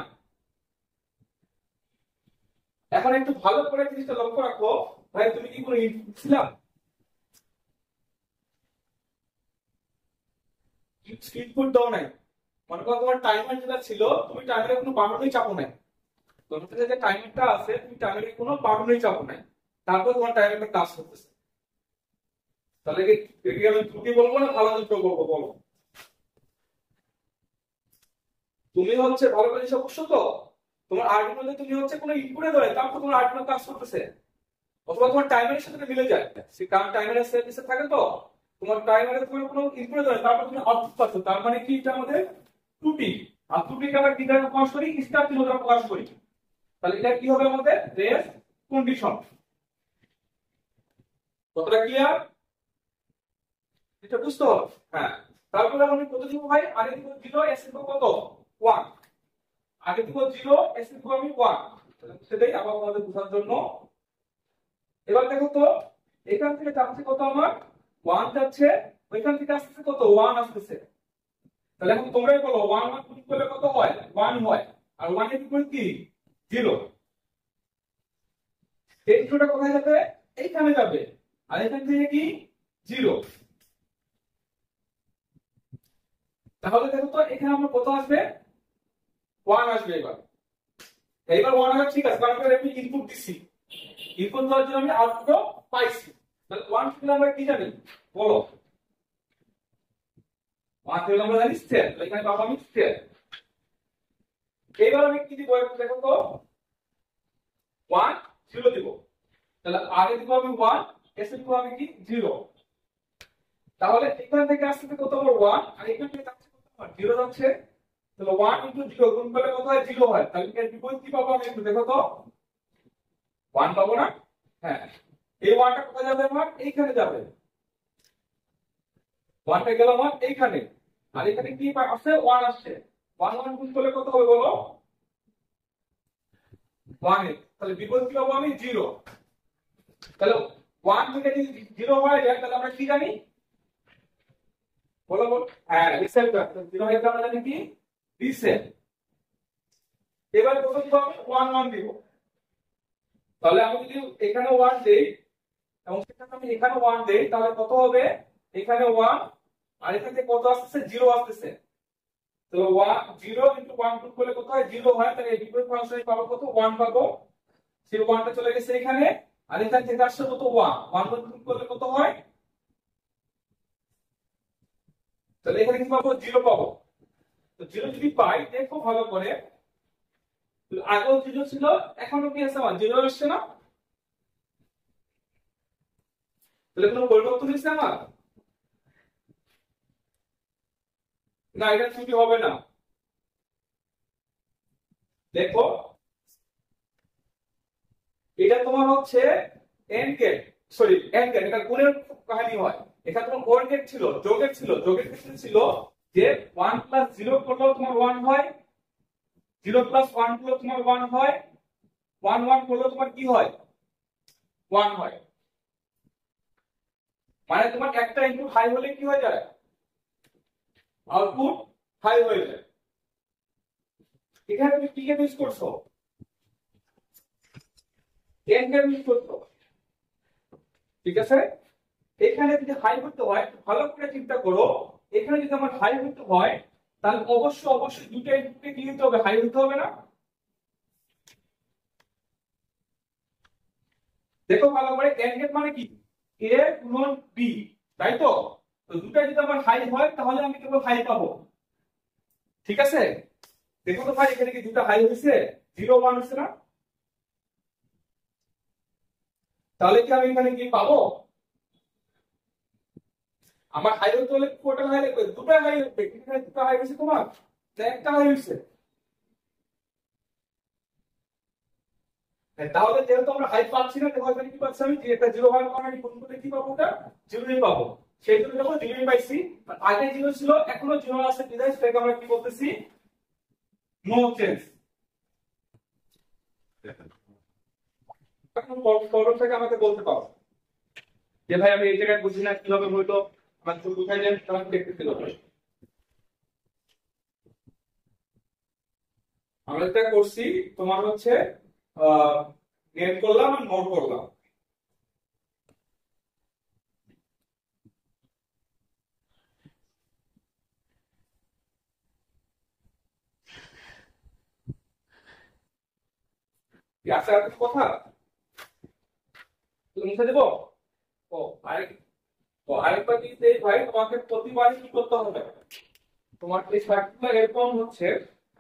Speaker 1: এখন একটু ভালো করে জিনিসটা লক্ষ্য রাখো, ভাই তুমি কি কোনো ইনপুট ছিলাম, ইনপুট দাও নাই, মনে করো তোমার টাইমার যেটা ছিল তুমি টাইমারে কোনো বাটনই চাপো নাই, তোমার কাছে যে টাইমারটা আছে তুমি টাইমারে কোনো বাটনই চাপো নাই, তারপর তোমার টাইমারটা কাজ করতেছে। তাহলে কি আমি ত্রুটি বলবো না ভালো যন্ত্র বলবো বলো, তুমি হচ্ছে ভালো করে হিসাব করছো তো, তোমার আর্ডিনোতে তুমি হচ্ছে কোনো ইনপুটে ধরে তারপর তোমার আর্ডিনো কাজ করতেছে, অথবা তোমার টাইমারের সাথে মিলে যায়, সে কারণ টাইমারের সেট থাকে তো, তোমার টাইমারে তোমার কোনো ইনপুটে ধরে তারপর তুমি আউটপুট পাচ্ছ, তার মানে কি এটা আমাদের ত্রুটি। আর ত্রুটিকে আমরা কি দ্বারা প্রকাশ করি, স্টার চিহ্ন দ্বারা প্রকাশ করি। তাহলে এটা কি হবে আমাদের রেস কন্ডিশন, কতটা ক্লিয়ার, এটা বুঝতে হবে। হ্যাঁ তারপরে আমি কত দিব ভাই, আগে দিব 0 এস দিব কত 1, আগে দিব 0 এস দিব আমি 1, সেটাই আবার আমাদের বোঝার জন্য। এবার দেখো তো এখান থেকে যাচ্ছে কত আমার 1 যাচ্ছে, ওইখান থেকে আসছে কত 1 আসছে। তাহলে এখন তোমরাই বলো 1 1 গুণ করলে কত হয়, 1 হয়, আর 1 এর বিপরীত কি 0, এই দুটোটা কোথায় যাবে, এইখানে যাবে, আর এখান থেকে কি 0। তাহলে দেখো তো এখানে আমরা কত আসবে, 1 আসবে। এবার এইবার 1 আসবে, ঠিক আছে, কারণ আমি ইনপুট দিছি, ইনপুট দেওয়ার জন্য আমি আউটপুট পাইছি। তাহলে 1 থেকে আমরা কি জানি বলো, 1 থেকে আমরা জানি স্টেট, এখানে পাবো আমি স্টেট। এইবার আমি কি দিব একটু দেখো তো, 1 0 দিব, তাহলে আগে দিব আমি 1, এসে দিব আমি কি 0। তাহলে এখান থেকে আসছে কত হবে 1, আর এখান থেকে যাচ্ছে কত হবে 0 যাচ্ছে। তাহলে 1 ইনটু 0 গুণ করলে কত হয়, 0 হয়। তাহলে এর বিপরীত কি পাবো আমি একটু দেখো তো, 1 পাবো না, হ্যাঁ এই 1টা কোথায় যাবে আমার, এইখানে যাবে, 1টা গেল আমার এইখানে, আর এখানে কি আসছে 1 আসছে, 1 1 গুণ করলে কত হবে বলো, 1 তাহলে বিপরীত কি পাবো আমি 0। তাহলে 1 থেকে যদি 0 হয়ে যায় তাহলে আমরা কি জানি বলো বলো, হ্যাঁ রিসেট, 0 হয়ে আমরা জানি কি রিসেট। এবার কত দিব আমি 1 1 দিব, তাহলে আমি যদি এখানে 1 দেই এবং সেটাকে আমি এখানে 1 দেই তাহলে কত হবে, এখানে 1 আর এখান থেকে কত আসছে 0 আসছে। তো 1 0 ইনটু 1 গুণ করলে কত হয় 0 হয়, তাহলে এই বিপরীত ফাংশনে পাবো কত 1 পাবো, সেই 1টা চলে গেছে এখানে, আর এখান থেকে আসছে কত 1 1 গুণ করলে কত হয় তাহলে এখানে কি পাবো, 0 পাবো। তো 0 যদি পাই, দেখো ভালো করে, আগেও 0 ছিল, এখনো কি আছে আমার 0 আসছে না? তাহলে কোনো পরিবর্তন হয়েছে আমার? না, এটা ছুটি হবে না। দেখো, এটা তোমার হচ্ছে AND gate, sorry AND gate, এটা গুণের কাহিনী হয়। এটা তোমার ওর গেট ছিল, যোগের ছিল, যোগের ক্ষেত্রে ছিল যে 1 প্লাস 0 করলেও তোমার 1 হয়, 0 প্লাস 1 করলেও তোমার 1 হয়, 1 1 করলেও তোমার কি হয়, 1 হয়। মানে তোমার একটা ইনপুট হাই হলে কি হয়ে যায়, আউটপুট হাই হয়ে যায়। এখানে তুমি কি কে ইউজ করছো, এন্ড গেট ইউজ করছো, ঠিক আছে। এখানে যদি হাই হতে হয়, ভালো করে চিন্তা করো, এখানে যদি আমার হাই হতে হয়, তাহলে অবশ্যই অবশ্যই দুটো ইনপুটে কি হতে হবে, হাই হতে হবে না? দেখো ভালো করে, এন্ড গেট মানে কি, এ গুণন বি, তাই তো? তো দুটো যদি আমার হাই হয়, তাহলে আমি কেবল হাই পাবো, ঠিক আছে। দেখো তো ভাই, এখানে কি দুটো হাই হয়েছে, 0 1 হচ্ছে না? তাহলে কি আমি এখানে কি পাবো, আমার হাই হতে হলে টোটাল হাই লাগবে, দুটো হাই লাগবে। এখানে দুটো হাই হয়েছে তোমার, একটা হাই হয়েছে। তাহলে যেহেতু আমরা হাই পাচ্ছি না, দেখো এখানে কি পাচ্ছি আমি, যে একটা 0 1 মানে কোন কোণে কি পাবো, ওটা 0ই পাবো। সেই জন্য যখন 0ই পাইছি, আগে 0 ছিল, এখনো 0 আছে, বিধায় সেটাকে আমরা কি বলতেছি, নো চেঞ্জ। এখন প্রবলেম থেকে আমাকে বলতে পারো যে ভাই আমি এই জায়গায় বুঝি না, কিভাবে হইতো, আমাকে একটু বুঝাই দেন, আমাকে দেখতে দিল। আমরা যেটা করছি, তোমার হচ্ছে নেট করলাম আর নোট করলাম। কি আছে আর কিছু কথা লিখে দেবো? ও আরেক আরেকবার দিতে ভাই, তোমাকে প্রতিবারই কি করতে হবে, তোমার এই সার্কিটটা এরকম হচ্ছে,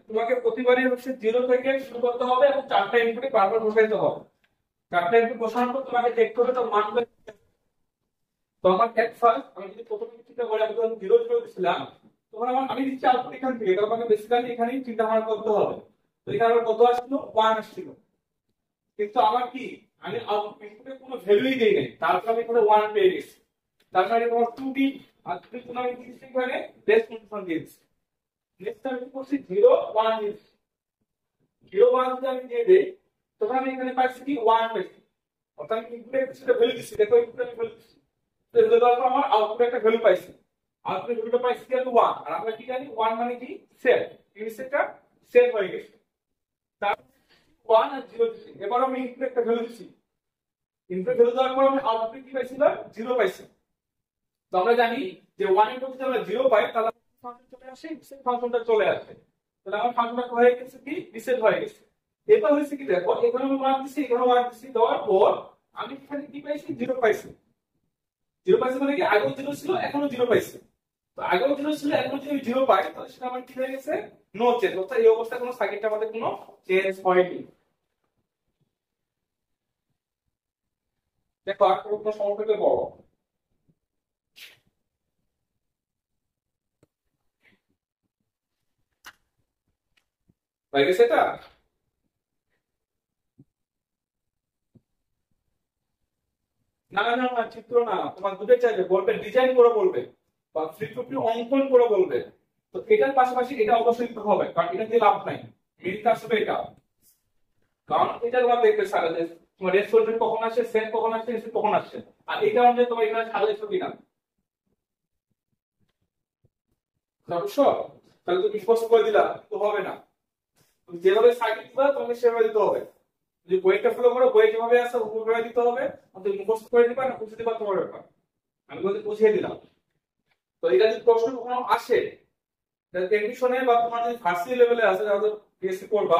Speaker 1: তোমাকে প্রতিবারই হচ্ছে 0 থেকে শুরু করতে হবে এবং 4টা ইনপুটে বারবার বসাইতে হবে। 4টা ইনপুট বসানোর পর তোমাকে দেখতে হবে তো মান। তো আমার এট ফার্স্ট আমি যদি প্রথমে চিন্তা করি, আমি যখন 0 0 দিছিলাম, তখন আমি দিচ্ছি আউটপুট এখান থেকে, তখন আমাকে বেসিক্যালি এখানেই চিন্তা ভাবনা করতে হবে। তো এখানে আমার কত আসলো, 1 আসছিল। কিন্তু আমার কি, আমি আউটপুট ইনপুটে কোনো ভ্যালুই দেই নাই, তারপর আমি এখানে 1 পেয়ে গেছি। তার মানে তোমার 2D আর 2D তোমার কি দিচ্ছি, এখানে বেস ফাংশন দিয়েছি। নেক্সট আমি কি করছি, 0 1 দিয়েছি। 0 1 যদি আমি দিয়ে দেই, তখন আমি এখানে পাচ্ছি কি 1 পাইছি। অর্থাৎ আমি ইনপুটে কিছুটা ভ্যালু দিচ্ছি, দেখো ইনপুটে আমি ভ্যালু দিচ্ছি, তো এগুলো দেওয়ার পর আমার আউটপুটে একটা ভ্যালু পাইছি। আউটপুটে ভ্যালুটা পাইছি কি, 1। আর আমরা কি জানি 1 মানে কি, সেট, ইনপুটটা সেট হয়ে গেছে। তার 1 আর 0 দিচ্ছি, এবার আমি ইনপুটে একটা ভ্যালু দিচ্ছি, ইনপুট ভ্যালু দেওয়ার পর আমি আউটপুটে কি পাইছিলাম, 0 পাইছি। তো আমরা জানি যে 1 এর যদি আমরা 0 পাই, তাহলে ফাংশন চলে আসে, সেই ফাংশনটা চলে আসে। তাহলে আমার ফাংশনটা হয়ে গেছে কি, রিসেট হয়ে গেছে। এবার হয়েছে কি, দেখো এখানে আমি 1 দিচ্ছি, এখানে 1 দিচ্ছি, দেওয়ার পর আমি এখানে কি পাইছি, 0 পাইছি। 0 পাইছি মানে কি, আগেও 0 ছিল, এখনো 0 পাইছি। তো আগেও 0 ছিল, এখনো যদি আমি 0 পাই, তাহলে সেটা আমার কি হয়ে গেছে, নো চেঞ্জ। অর্থাৎ এই অবস্থায় কোনো সার্কিটটা আমাদের কোনো চেঞ্জ হয়নি। দেখো আর কোনো সমস্যাটা বড় হয়ে গেছে এটা। না না না, চিত্র না, তোমার দুটোই চাইবে, বলবে ডিজাইন করে বলবে, বা ফ্লিপফ্লপটি অঙ্কন করে বলবে। তো এটার পাশাপাশি এটা অবশ্যই দিতে হবে, কারণ এটা দিয়ে লাভ নাই, মেরিট আসবে এটা। কারণ এটা তোমার দেখবে সারা যে তোমার রেসপন্স কখন আসে, সেট কখন আসে, রিসিভ কখন আসে, আর এটা অনুযায়ী তোমার এখানে সাজাইছো কিনা। বুঝছো? তাহলে তুমি স্পষ্ট করে দিলা তো হবে না, তুমি যেভাবে সার্কিট দিবা তোমাকে সেভাবে দিতে হবে। যদি বইটা ফলো করো, বই যেভাবে আসে ওভাবে দিতে হবে। তুমি মুখস্থ করে দিবা না বুঝে দিবা, তোমার ব্যাপার, আমি বলতে বুঝিয়ে দিলাম। তো এটা যদি প্রশ্ন কখনো আসে, টেকনিশনে বা তোমার যদি ভার্সিটি লেভেলে আছে, যারা বিএসসি করবা,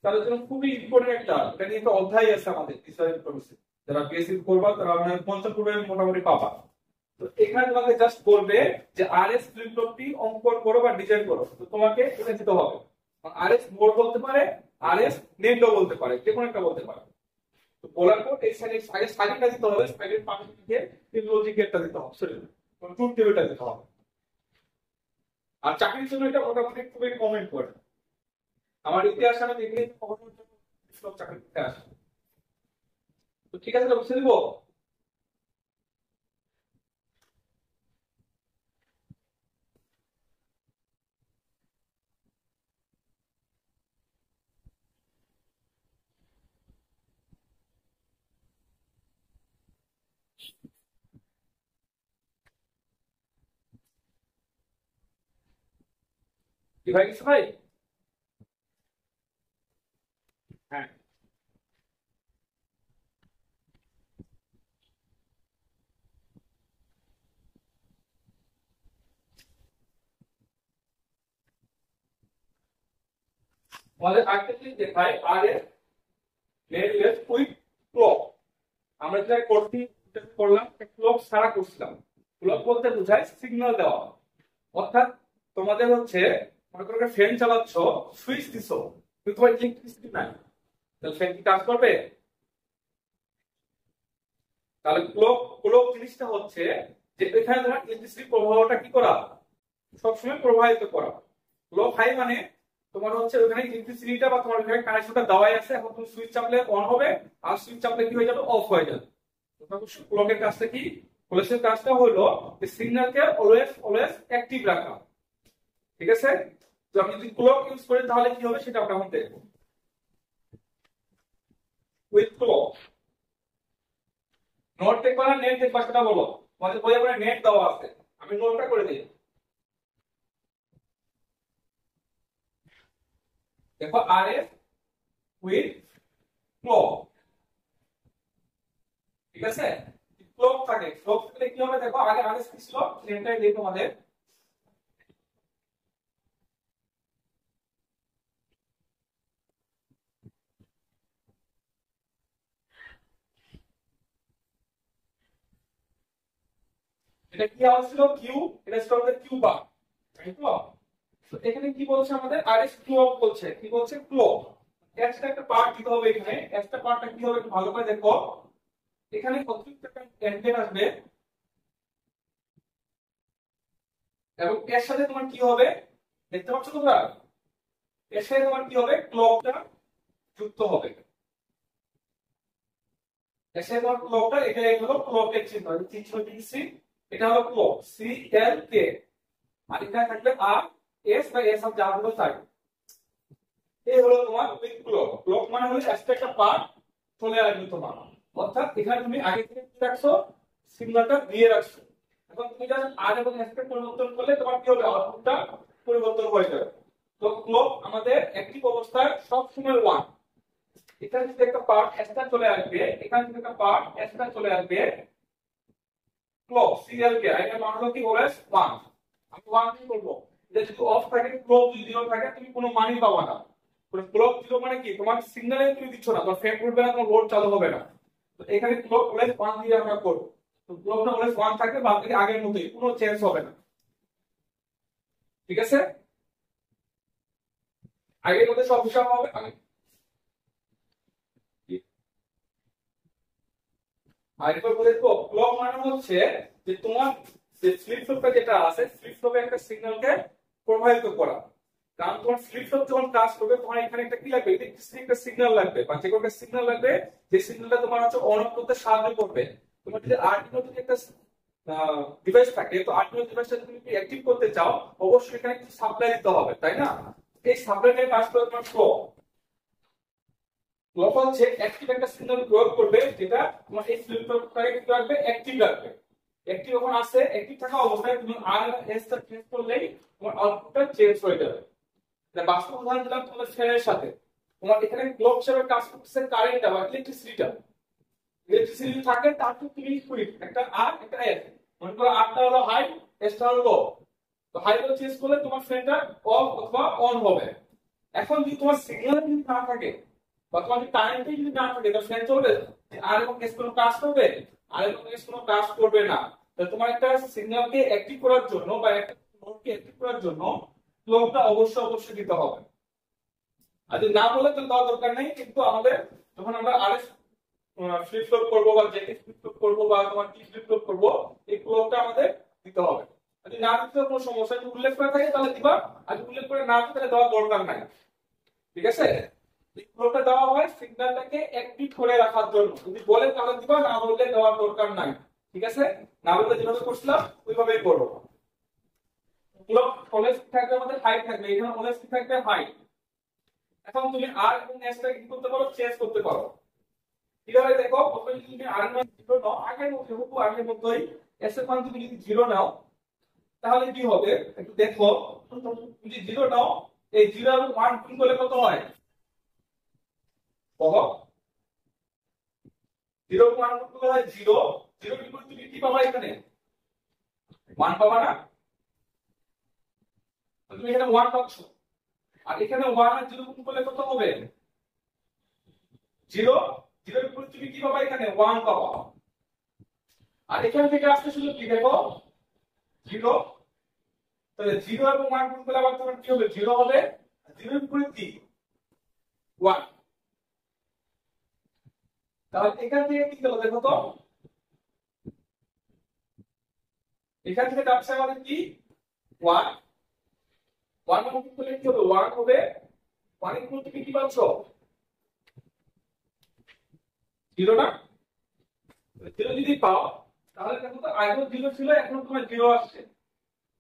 Speaker 1: তাদের জন্য খুবই ইম্পর্টেন্ট একটা, এটা নিয়ে একটা অধ্যায় আছে আমাদের টিচার ইনফরমেশন। যারা বিএসসি করবা তারা মানে পঞ্চম পূর্বে মোটামুটি পাবা। তো এখানে তোমাকে জাস্ট বলবে যে আরএস ফ্লিপ ফ্লপটি অঙ্কন করো বা ডিজাইন করো, তো তোমাকে এটা দিতে হবে। আরএস মোড বলতে পারে, আরএস নেটও বলতে পারে, যে কোনো একটা বলতে পারে। তো বলার পর এই সাইডে আগে সাইডটা দিতে হবে, সাইডের পাশে দিকে এই লজিক গেটটা দিতে হবে, সরি ট্রুথ টেবিলটা দিতে হবে। আর চাকরির জন্য এটা মোটামুটি খুবই কমেন্ট করে। আমার ইতিহাস আমি দেখলে কখনো সব চাকরি করতে আসে। তো ঠিক আছে, বুঝতে দিব। কি ভাই, কিছু ভাই? হ্যাঁ, আমাদের আর্টিকেল দেখায় আর এর নেটলেস উইথ ক্লক। আমরা যেটা করছি করলাম, ক্লক ছাড়া করছিলাম। ক্লক বলতে বোঝায় সিগন্যাল দেওয়া, অর্থাৎ তোমাদের হচ্ছে মনে করো ফ্যান চালাচ্ছ, সুইচ দিছো কিন্তু তোমার ইলেকট্রিসিটি নাই, তাহলে ফ্যান কি কাজ করবে? তাহলে ক্লক ক্লক জিনিসটা হচ্ছে যে এখানে তোমার ইলেকট্রিসিটি প্রবাহটা কি করা, সবসময় প্রবাহিত করা। ক্লক হাই মানে তোমার হচ্ছে ওখানে ইলেকট্রিসিটিটা বা তোমার ওখানে কানেকশনটা দেওয়াই আছে, এখন তুমি সুইচ চাপলে অন হবে, আর সুইচ চাপলে কি হয়ে যাবে, অফ হয়ে যাবে। ক্লকের কাজটা কি? ক্লকের কাজটা হলো সিগন্যালকে অলওয়েজ অলওয়েজ অ্যাক্টিভ রাখা, ঠিক আছে? তো আমি যদি ক্লক ইউজ করি তাহলে কি হবে সেটা আমরা এখন দেখব। উইথ ক্লক নোট দেখবা না নেট দেখবা সেটা বলো, তোমাদের বইয়ে করে নেট দেওয়া আছে, আমি নোটটা করে দিই। দেখো আরএফ উইথ ক্লক, ঠিক আছে? ক্লক থাকে, ক্লক থাকলে কি হবে দেখো, আগে আরএস কি ছিল সেটাই দিই তোমাদের। এটা কি আওয়াজ ছিল, কিউ, এটা ছিল আমাদের কিউ বার, তাই তো? তো এখানে কি বলছে আমাদের, আরএস ক্লক বলছে, কি বলছে, ক্লক। এক্সট্রা একটা পার্ট দিতে হবে এখানে, এক্সট্রা পার্টটা কি হবে একটু ভালো করে দেখো। এখানে অতিরিক্ত একটা অ্যান্টেনা আসবে এবং এর সাথে তোমার কি হবে, দেখতে পাচ্ছ তোমরা, এর সাথে তোমার কি হবে, ক্লকটা যুক্ত হবে। এর সাথে তোমার ক্লকটা, এটা হলো ক্লকের চিহ্ন, চিহ্ন দিয়েছি, এটা হলো ক্লক, সি এল কে। আর এখানে থাকবে আর এস বা এস অফ যা হলো তাই। এই হলো তোমার উইথ ক্লক। ক্লক মানে হলো এক্সট্রা একটা পার্ট চলে আসবে তোমার, অর্থাৎ এখানে তুমি আগে থেকে কি রাখছো, সিগন্যালটা দিয়ে রাখছো। এখন তুমি জাস্ট আর এবং এস কে পরিবর্তন করলে তোমার কি হবে, আউটপুটটা পরিবর্তন হয়ে যাবে। তো ক্লক আমাদের অ্যাক্টিভ অবস্থায় সব সময় 1। এখানে যদি একটা পার্ট এক্সট্রা চলে আসবে, এখানে যদি একটা পার্ট এক্সট্রা চলে আসবে, ক্লক সিএল কে এর মান হলো কি অলওয়েজ 1। আমি 1 কি করব, এটা যদি অফ থাকে, ক্লক যদি 0 থাকে তুমি কোনো মানই পাবা না। ক্লক 0 মানে কি, তোমার সিগন্যালে তুমি দিচ্ছ না, তোমার ফ্যান ঘুরবে না, তোমার লোড চালু হবে না। তো এখানে ক্লক অলওয়েজ 1 দিয়ে আমরা করব। তো ক্লকটা অলওয়েজ 1 থাকবে, বাকি আগের মতই কোনো চেঞ্জ হবে না, ঠিক আছে? আগের মতো সব হিসাব হবে। আমি আরেকবার বলে দেবো, ক্লক মানে হচ্ছে যে তোমার যে ফ্লিপ ফ্লপটা যেটা আছে, ফ্লিপ ফ্লপে একটা সিগন্যালকে প্রবাহিত করা। কারণ তোমার ফ্লিপ ফ্লপ যখন কাজ করবে তোমার এখানে একটা কি লাগবে, ইলেকট্রিসিটি একটা সিগন্যাল লাগবে বা যে কোনো একটা সিগন্যাল লাগবে, যে সিগন্যালটা তোমার হচ্ছে অন অফ করতে সাহায্য করবে। তোমার যদি আর্ডিনো যদি একটা ডিভাইস থাকে, তো আর্ডিনো ডিভাইসটা যদি তুমি অ্যাক্টিভ করতে চাও, অবশ্যই এখানে কিছু সাপ্লাই দিতে হবে, তাই না? এই সাপ্লাইটা কাজ করে তোমার ক্লক। ক্লক হচ্ছে অ্যাক্টিভ একটা সিগন্যাল প্রয়োগ করবে, যেটা তোমার এই ফ্লিপ ফ্লপটাকে কি রাখবে, অ্যাক্টিভ রাখবে। অ্যাক্টিভ যখন আসে, অ্যাক্টিভ থাকা অবস্থায় তুমি আর এস টা চেঞ্জ করলেই তোমার আউটপুটটা চেঞ্জ হয়ে যাবে। এটা বাস্তব উদাহরণ দিলাম তোমাদের ফ্যানের সাথে। তোমার এখানে ক্লক হিসেবে কাজ করতেছে কারেন্টটা বা ইলেকট্রিসিটিটা। ইলেকট্রিসিটি থাকে, তার তো তুমি সুইচ একটা আর একটা এস, মনে করো আরটা হলো হাই, এসটা হলো লো। তো হাই লো চেঞ্জ করলে তোমার ফ্যানটা অফ অথবা অন হবে। এখন যদি তোমার সিগন্যাল যদি না থাকে বা তোমার কারেন্টই যদি না থাকে, তো ফ্যান চলবে? আর এবং এস কোনো কাজ করবে? আর এবং এস কোনো কাজ করবে না। তো তোমার একটা সিগন্যালকে অ্যাক্টিভ করার জন্য বা একটা নোডকে অ্যাক্টিভ করার জন্য ক্লকটা অবশ্যই দিতে হবে। আর যদি না বলে তো দেওয়ার দরকার নেই, কিন্তু আমাদের যখন আমরা আরএস ফ্লিপ ফ্লপ করবো বা জেকে ফ্লিপ ফ্লপ করবো বা তোমার কি ফ্লিপ ফ্লপ করবো, এই ক্লকটা আমাদের দিতে হবে। যদি না দিতে কোনো সমস্যা, যদি উল্লেখ করে থাকে তাহলে দিবা, আর যদি উল্লেখ করে না থাকে তাহলে দেওয়ার দরকার নাই। ঠিক আছে? এই ক্লকটা দেওয়া হয় সিগন্যালটাকে অ্যাক্টিভ করে রাখার জন্য। যদি বলে তাহলে দিবা, না বললে দেওয়ার দরকার নাই। ঠিক আছে? না বললে যেভাবে করছিলাম ওইভাবেই করো। ক্লক অলওয়েজ থাকবে, আমাদের হাইট থাকবে, এখানে অলওয়েজ কি থাকবে, হাইট। এখন তুমি আর এবং এস টা কি করতে পারো, চেঞ্জ করতে পারো। কিভাবে দেখো, প্রথমে যদি তুমি আর এর মান 0 নাও, আগের মতই এস এর মান তুমি যদি 0 নাও তাহলে কি হবে একটু দেখো। যদি 0 নাও, এই 0 এবং 1 গুণ করলে কত হয়? দেখো 0 এবং 1 গুণ করলে হয় 0। 0 গুণ করে তুমি কি পাবা, এখানে 1 পাবা না? তুমি এখানে 1 পাচ্ছ, আর এখানে 1 আর 0 গুণ করলে কত হবে? 0। 0 এর উপর তুমি কি পাবা, এখানে 1 পাবা। আর এখান থেকে আসতে শুধু কি দেখো 0, তাহলে 0 এবং 1 গুণ করলে আবার তোমার কি হবে, 0 হবে। 0 এর উপরে কি 1। তাহলে এখান থেকে কি হলো দেখো তো, এখান থেকে যাচ্ছে আমাদের কি 1। 1 গুণ করলে কি হবে, 1 হবে। 1 এর উপর তুমি কি পাচ্ছ, 0 না? 0 যদি পাও তাহলে দেখো তো আগেও 0 ছিল, এখন তোমার 0 আসছে,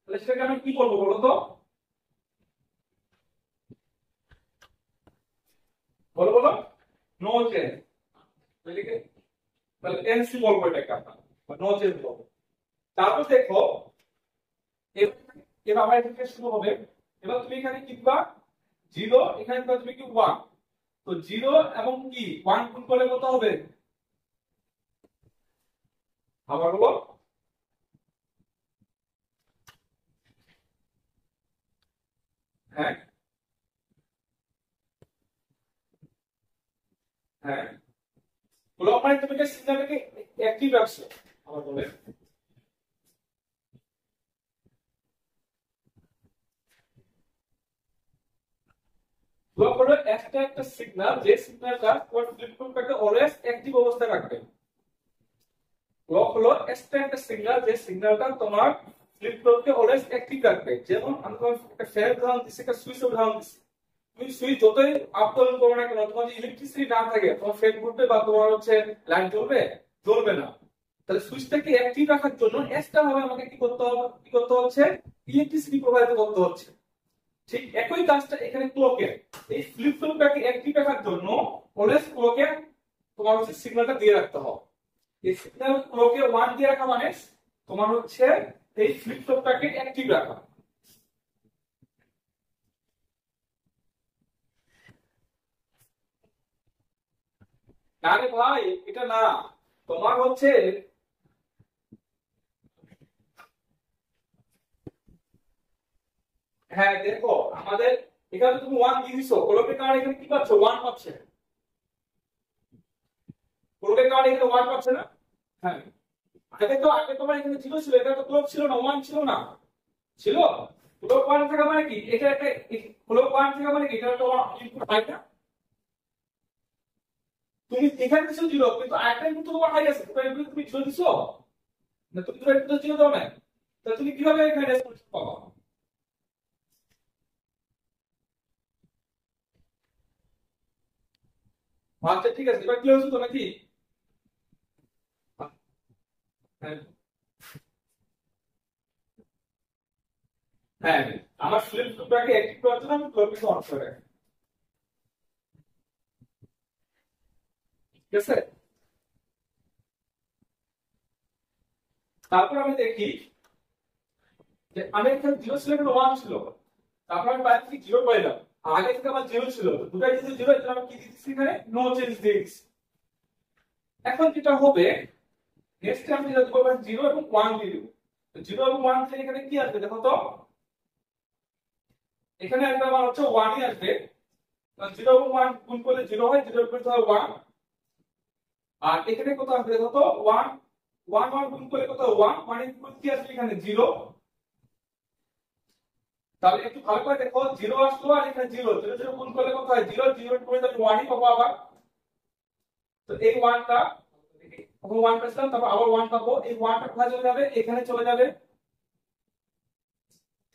Speaker 1: তাহলে সেটাকে আমি কি করবো বলো তো, বলো বলো, নো চেঞ্জ। তাহলে এনসি বলবো এটাকে আমরা, নো চেঞ্জ বলবো। তারপর দেখো এবার আমার এখান থেকে শুরু হবে। এবার তুমি এখানে কি দিবা, 0, এখানে দিবা তুমি কি 1। তো 0 এবং কি 1 গুণ করলে কত হবে, আবার বলো, হ্যাঁ হ্যাঁ বলো, আমার তুমি এটা সিগন্যালটাকে অ্যাক্টিভ রাখছো, আবার বলে। ব্লক হলো একটা সিগন্যাল, যে সিগন্যালটা তোমার ফ্লিপ ফ্লপটাকে অলওয়েজ অ্যাক্টিভ অবস্থায় রাখবে। ক্লক হলো একটা সিগন্যাল, যে সিগন্যালটা তোমার ফ্লিপ ফ্লপকে অলওয়েজ অ্যাক্টিভ রাখবে। যেমন আমি তোমার একটা ফ্যান উদাহরণ দিচ্ছি, একটা সুইচ উদাহরণ দিচ্ছি। তুমি সুইচ যতই আপ ডাউন করো না কেন, তোমার যদি ইলেকট্রিসিটি না থাকে তোমার ফ্যান ঘুরবে বা তোমার হচ্ছে লাইট জ্বলবে, জ্বলবে না। তাহলে সুইচটাকে অ্যাক্টিভ রাখার জন্য এক্সট্রা ভাবে আমাকে কি করতে হচ্ছে, ইলেকট্রিসিটি প্রোভাইড করতে হচ্ছে। ঠিক একই কাজটা এখানে ক্লকের, এই ফ্লিপ ফ্লপটাকে অ্যাক্টিভ রাখার জন্য অলওয়েজ ক্লকে তোমার হচ্ছে সিগন্যালটা দিয়ে রাখতে হবে। এই সিগন্যাল ক্লকে 1 দিয়ে রাখা মানে তোমার হচ্ছে এই ফ্লিপ ফ্লপটাকে অ্যাক্টিভ রাখা। না রে ভাই, এটা না, তোমার হচ্ছে, হ্যাঁ দেখো আমাদের এখানে তুমি 1 দিয়ে দিছো, ক্লকের কারণে এখানে কি পাচ্ছ, 1 পাচ্ছে। ক্লকের কারণে এখানে 1 পাচ্ছে না। হ্যাঁ, আগে তোমার এখানে 0 ছিল, এটা তো ক্লক ছিল না, 1 ছিল না, ছিল। ক্লক 1 থাকা মানে কি, এটা একটা ক্লক 1 থাকা মানে কি, এটা তোমার ইনপুট হাই না। তুমি এখানে দিছো 0, কিন্তু আরেকটা ইনপুট তোমার হাই আছে, তুমি 0 দিছো না, তুমি তো এটা 0 দাও না। তাহলে তুমি কিভাবে এখানে রেসপন্স পাবা? আচ্ছা ঠিক আছে, এবার ক্লিয়ার হচ্ছে তো নাকি? হ্যাঁ হ্যাঁ, আমার ফ্লিপ ফ্লপটাকে অ্যাক্টিভ করার জন্য আমি ক্লককে অন করে রাখি। ঠিক আছে? তারপর আমি দেখি যে আমি এখানে 0 ছিল, এখানে 1 ছিল। তারপর আমি বাইরে থেকে 0 পাইলাম, আগে থেকে আমার 0 ছিল, দুটাই যদি 0, এর জন্য আমি কি দিচ্ছি, এখানে নো চেঞ্জ দিয়ে দিচ্ছি। এখন যেটা হবে, নেক্সট আমি যেটা দেবো 0 এবং 1 দিয়ে দেবো। 0 এবং 1 থেকে এখানে কি আসবে দেখো তো, এখানে একটা মান হচ্ছে 1 ই আসবে। 0 এবং 1 গুণ করলে 0 হয়, 0 এর বিপরীত হয় 1। আর এখানে কত আসবে দেখো তো, 1 1 1 গুণ করলে কত 1 মানে কি আসবে এখানে 0। তাহলে একটু ভালো করে দেখো 0 আসলো আর এখানে 0 0 0 গুণ করলে কত হয় 0 0 করে তাহলে 1 ই পাবো আবার। তো এই 1 টা তখন 1 পেলাম, তারপর আবার 1 পাবো, এই 1 টা কোথায় চলে যাবে এখানে চলে যাবে,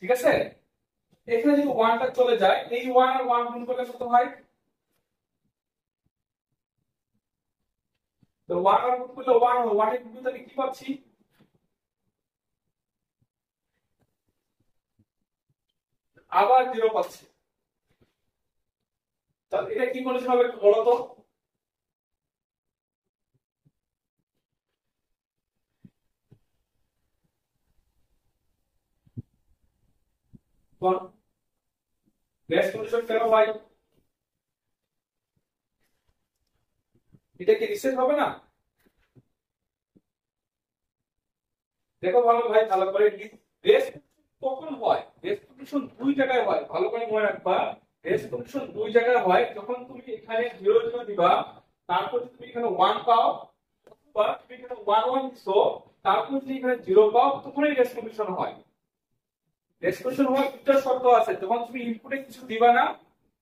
Speaker 1: ঠিক আছে। এখানে যদি 1 টা চলে যায় এই 1 আর 1 গুণ করলে কত হয়, তো 1 আর গুণ করলে 1 হয়, 1 এর গুণ তাহলে কি পাচ্ছি আবার 0 পাচ্ছি। তাহলে এটা কি কন্ডিশন হবে একটু বলো তো। কোন রেস কন্ডিশন কেন হয়, এটা কি রিসেট হবে না। দেখো ভালো ভাই ভালো করে, রেস কখন হয়, রেস কন্ডিশন দুই জায়গায় হয়, ভালো করে মনে রাখবা। রেস কন্ডিশন দুই জায়গায় হয়, যখন তুমি এখানে 0 0 দিবা তারপর যদি তুমি এখানে 1 পাও, বা তুমি এখানে 1 1 দিছো তারপর যদি এখানে 0 পাও তখনই রেস কন্ডিশন হয়। রেস কন্ডিশন হওয়ার দুটো শর্ত আছে, যখন তুমি ইনপুটে কিছু দিবা না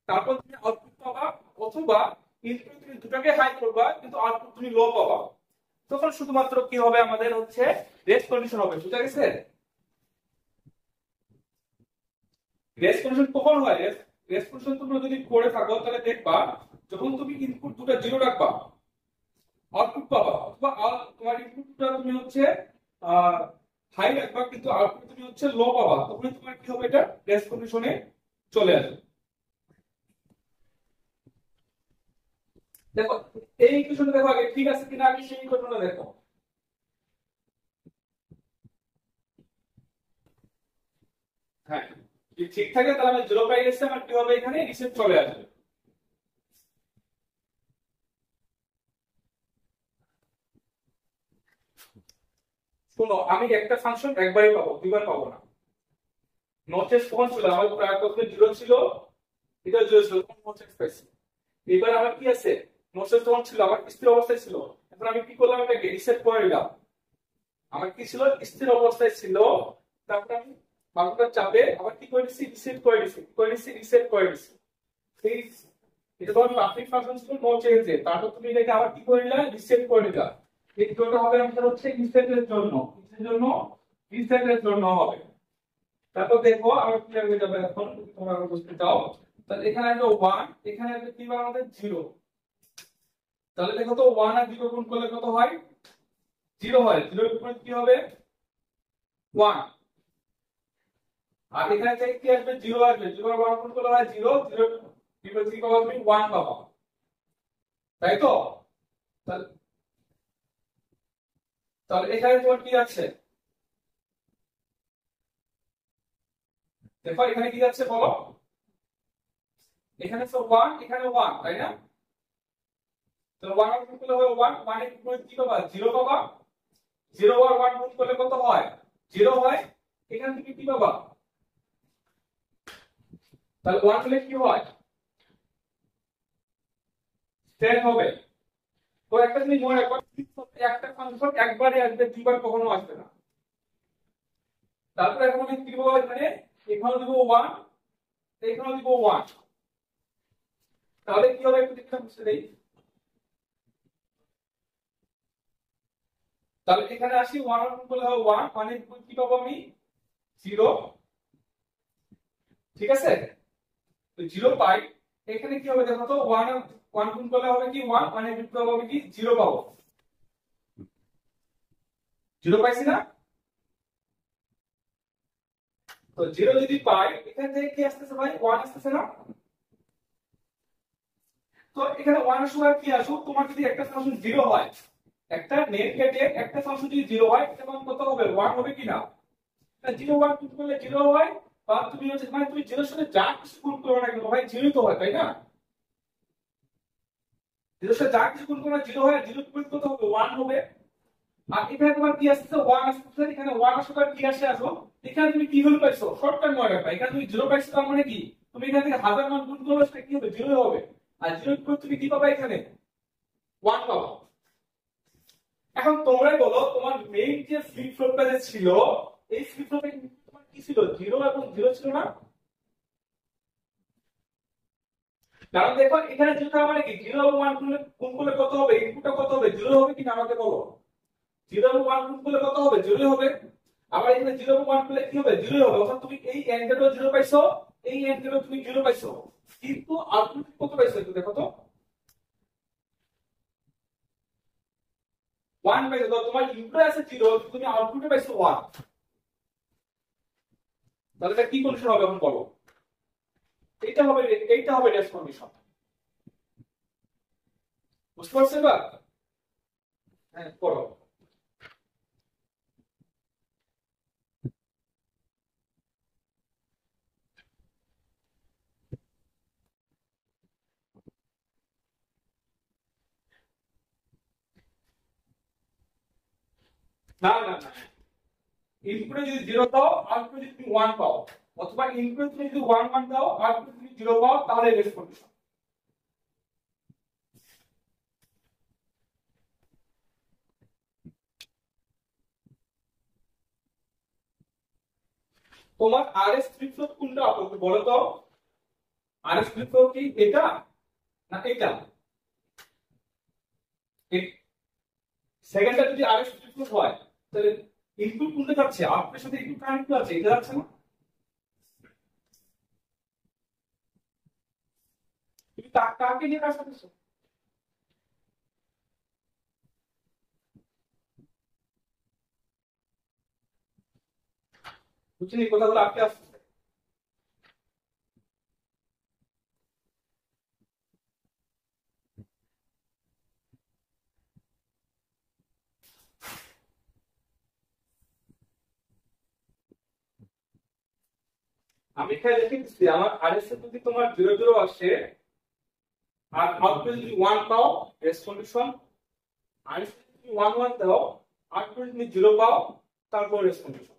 Speaker 1: তারপর তুমি আউটপুট পাবা, অথবা ইনপুট তুমি দুটাকে হাই করবা কিন্তু আউটপুট তুমি লো পাবা, তখন শুধুমাত্র কি হবে আমাদের হচ্ছে রেস কন্ডিশন হবে, বুঝা গেছে। রেস কন্ডিশন কখন হয়, রেস কন্ডিশন তোমরা যদি করে থাকো তাহলে দেখবা যখন তুমি ইনপুট দুটো 0 রাখবা আউটপুট পাবা, অথবা তোমার ইনপুটটা তুমি হচ্ছে হাই রাখবা কিন্তু আউটপুট তুমি হচ্ছে লো পাবা, তখন তোমার কি হবে এটা রেস কন্ডিশনে চলে আসবে। দেখো এই ইকুয়েশনটা দেখো আগে ঠিক আছে কিনা, আগে সেই ইকুয়েশনটা দেখো। হ্যাঁ যদি ঠিক থাকে তাহলে আমি 0 পাই গেছি, আমার কি হবে এখানে রিসেট চলে আসবে। শোনো আমি একটা ফাংশন একবারই পাবো, দুইবার পাবো না। নোটেস কখন ছিল আমার প্রায় কত 0 ছিল, এটা 0 ছিল তখন নোটেস পাইছি। এবার আমার কি আছে নোটেস তখন ছিল আমার স্থির অবস্থায় ছিল, এখন আমি কি করলাম এটাকে রিসেট করে দিলাম। আমার কি ছিল স্থির অবস্থায় ছিল, তারপর আমি বাটনটা চাপে আবার কি করে দিছি রিসেট করে দিছি, রিসেট করে দিছি। সেই এটা তোমার পাবলিক ফাংশন ছিল নো চেঞ্জে, তারপর তুমি এটাকে আবার কি করে দিলা রিসেট করে দিলা। এই দুটো হবে আমাদের হচ্ছে রিসেটের জন্য, রিসেটের জন্য হবে। তারপর দেখো আবার ক্লিয়ার হয়ে যাবে এখন তোমরা বুঝতে চাও। তাহলে এখানে আসবে 1, এখানে আসবে কি বার আমাদের 0। তাহলে দেখো তো 1 আর 0 গুণ করলে কত হয় 0 হয়, 0 এর উপরে কি হবে 1, আর এখানে থেকে কি আসবে 0 আসবে, 0 আর 1 গুণ করলে হয় 0, 0 0 থেকে পাবো তুমি 1 পাবো, তাই তো। তাহলে তাহলে এখানে তোমার কি আছে দেখো, এখানে কি যাচ্ছে বলো, এখানে তো 1 এখানে 1 তাই না। তো 1 আর গুণ করলে হবে 1 মানে কি পাবা 0 পাবা, 0 আর 1 গুণ করলে কত হয় 0 হয়, এখান থেকে কি পাবা তাহলে 1 হলে কি হয় 10 হবে। তো একটা জিনিস মনে রাখো, একটা ফাংশন একবারই আসবে, দুইবার কখনো আসবে না। তারপর এখন আমি কি দেবো এখানে, এখানে দিব 1, এখানে দিব 1, তাহলে কি হবে একটু দেখতে বুঝতে দেই। তাহলে এখানে আসি 1 আর গুণ করলে হবে 1 মানে কি পাবো আমি 0, ঠিক আছে। তো 0 পাই, এখানে কি হবে দেখো তো 1 আর 1 গুণ করলে হবে কি 1 মানে বিট হবে কি 0 পাবো, 0 পাইছি না। তো 0 যদি পাই এখান থেকে কি আসতেছে ভাই 1 আসতেছে না। তো এখানে 1 এর সময় কি আসুক, তোমার যদি একটা ফাংশন 0 হয়, একটা নেট গেটে একটা ফাংশন যদি 0 হয় এটা মান কত হবে 1 হবে কিনা। 0 1 গুণ করলে 0 হয়, বা তুমি হচ্ছে মানে তুমি 0 এর সাথে যা কিছু গুণ করো না কেন ভাই 0 তো হয় তাই না। 0 এর সাথে যা কিছু গুণ করো না 0 হয়, 0 গুণ কত হবে 1 হবে। আর এখানে তোমার কি আসছে 1 আসছে, এখানে 1 আসলে কি আসে আসো, এখানে তুমি কি হল পাইছো শর্ট টার্ম মনে রাখবা, এখানে তুমি 0 পাইছো তার মানে কি তুমি এখান থেকে 1000 মান গুণ করলে সেটা কি হবে 0 হবে, আর 0 এর পর তুমি কি পাবা এখানে 1 পাবা। এখন তোমরাই বলো তোমার মেইন যে ফ্লিপ ফ্লপটা যে ছিল এই ফ্লিপ ফ্লপে তোমার কি ছিল, 0 এবং 0 ছিল না? কারণ দেখো এখানে যেটা মানে কি 0 এবং 1 গুণ করলে কত হবে, ইনপুটটা কত হবে, 0 হবে কিনা আমাকে বলো। 0 এবং 1 গুণ করলে কত হবে, 0 হবে। আবার এখানে 0 এবং 1 করলে কি হবে, 0 হবে। অর্থাৎ তুমি এই অ্যাঙ্গেলও 0 পাইছো, এই অ্যাঙ্গেলও তুমি 0 পাইছো, কিন্তু আউটপুট কত পাইছো একটু দেখো তো, 1 পাইছো। তো তোমার ইনপুটে আছে 0, তুমি আউটপুটে পাইছো 1। তাহলে এটা কি কন্ডিশন হবে এখন বলো? এইটা হবে রেস্ট কন্ডিশন। বুঝতে পারছো এবার? হ্যাঁ করো। না না না, ইনপুটে যদি 0 দাও আউটপুটে যদি তুমি 1 পাও, অথবা ইনপুটে তুমি যদি 1 1 দাও আউটপুটে তুমি 0 পাও, তাহলে রেস্ট কন্ডিশন। তোমার আরএস ফ্লিপ ফ্লপ কোনটা আপলোড বলো তো? আরএস ফ্লিপ ফ্লপ কি এটা না এটা? সেকেন্ডটা যদি আরএস ফ্লিপ ফ্লপ হয় তাহলে ইনপুট কোনটা যাচ্ছে, আউটপুটের সাথে ইনপুট কানেক্ট আছে, এটা যাচ্ছে না? তুমি কাকে নিয়ে কাজ করতেছো? বুঝছেন এই কথাগুলো আটকে আসছে। আমি এখানে লিখে দিচ্ছি আমার আরএস এর যদি তোমার 0 0 আসে আর আউটপুটে যদি 1 পাও রেস্ট কন্ডিশন, আরএস এর যদি 1 1 দাও আউটপুটে তুমি 0 পাও, তারপর রেস্ট কন্ডিশন।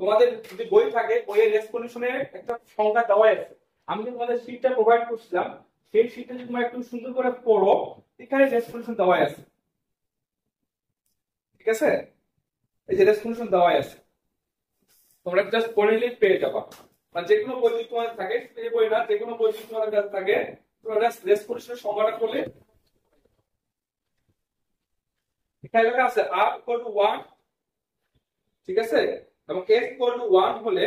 Speaker 1: তোমাদের যদি বই থাকে বইয়ের রেস্ট কন্ডিশনের একটা সংখ্যা দেওয়া আছে, আমি যে তোমাদের শীটটা প্রোভাইড করছিলাম সেই শীটটা যদি তোমরা একটু সুন্দর করে পড়ো, এখানে রেস্ট কন্ডিশন দেওয়া আছে, ঠিক আছে? এই যে রেস্ট কন্ডিশন দেওয়া আছে, তোমরা জাস্ট পড়ে নিলে পেয়ে যাবা। মানে যে কোনো বই যদি তোমাদের থাকে, এই বই না যে কোনো বই যদি তোমাদের কাছে থাকে, তোমরা রেস্ট কন্ডিশনের সংখ্যাটা করলে এখানে লেখা আছে r ইকুয়াল টু 1, ঠিক আছে? এবং s ইকুয়াল টু 1 হলে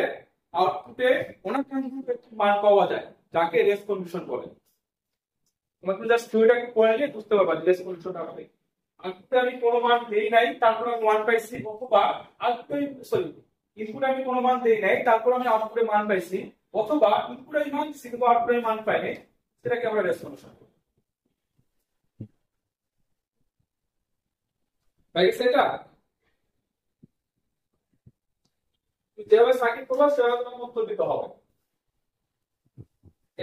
Speaker 1: আউটপুটে অনাকাঙ্ক্ষিত একটি মান পাওয়া যায়, যাকে রেস্ট কন্ডিশন বলে। তোমরা তুমি জাস্ট থিওরিটাকে পড়ে নিলে বুঝতে পারবা রেস্ট কন্ডিশনটা হবে। আউটপুটে আমি কোনো মান দেই নাই তারপর আমি 1 পাইছি, অথবা আউটপুটে সরি ইনপুটে আমি কোনো মান দেই নাই তারপর আমি আউটপুটে মান পাইছি, অথবা ইনপুটে আমি মান দিছি কিন্তু আউটপুটে আমি মান পাইনি, সেটাকে আমরা রেস্ট কন্ডিশন বলি। তাই সেটা যেভাবে সার্কিট করবো সেভাবে তোমার উত্তর দিতে হবে।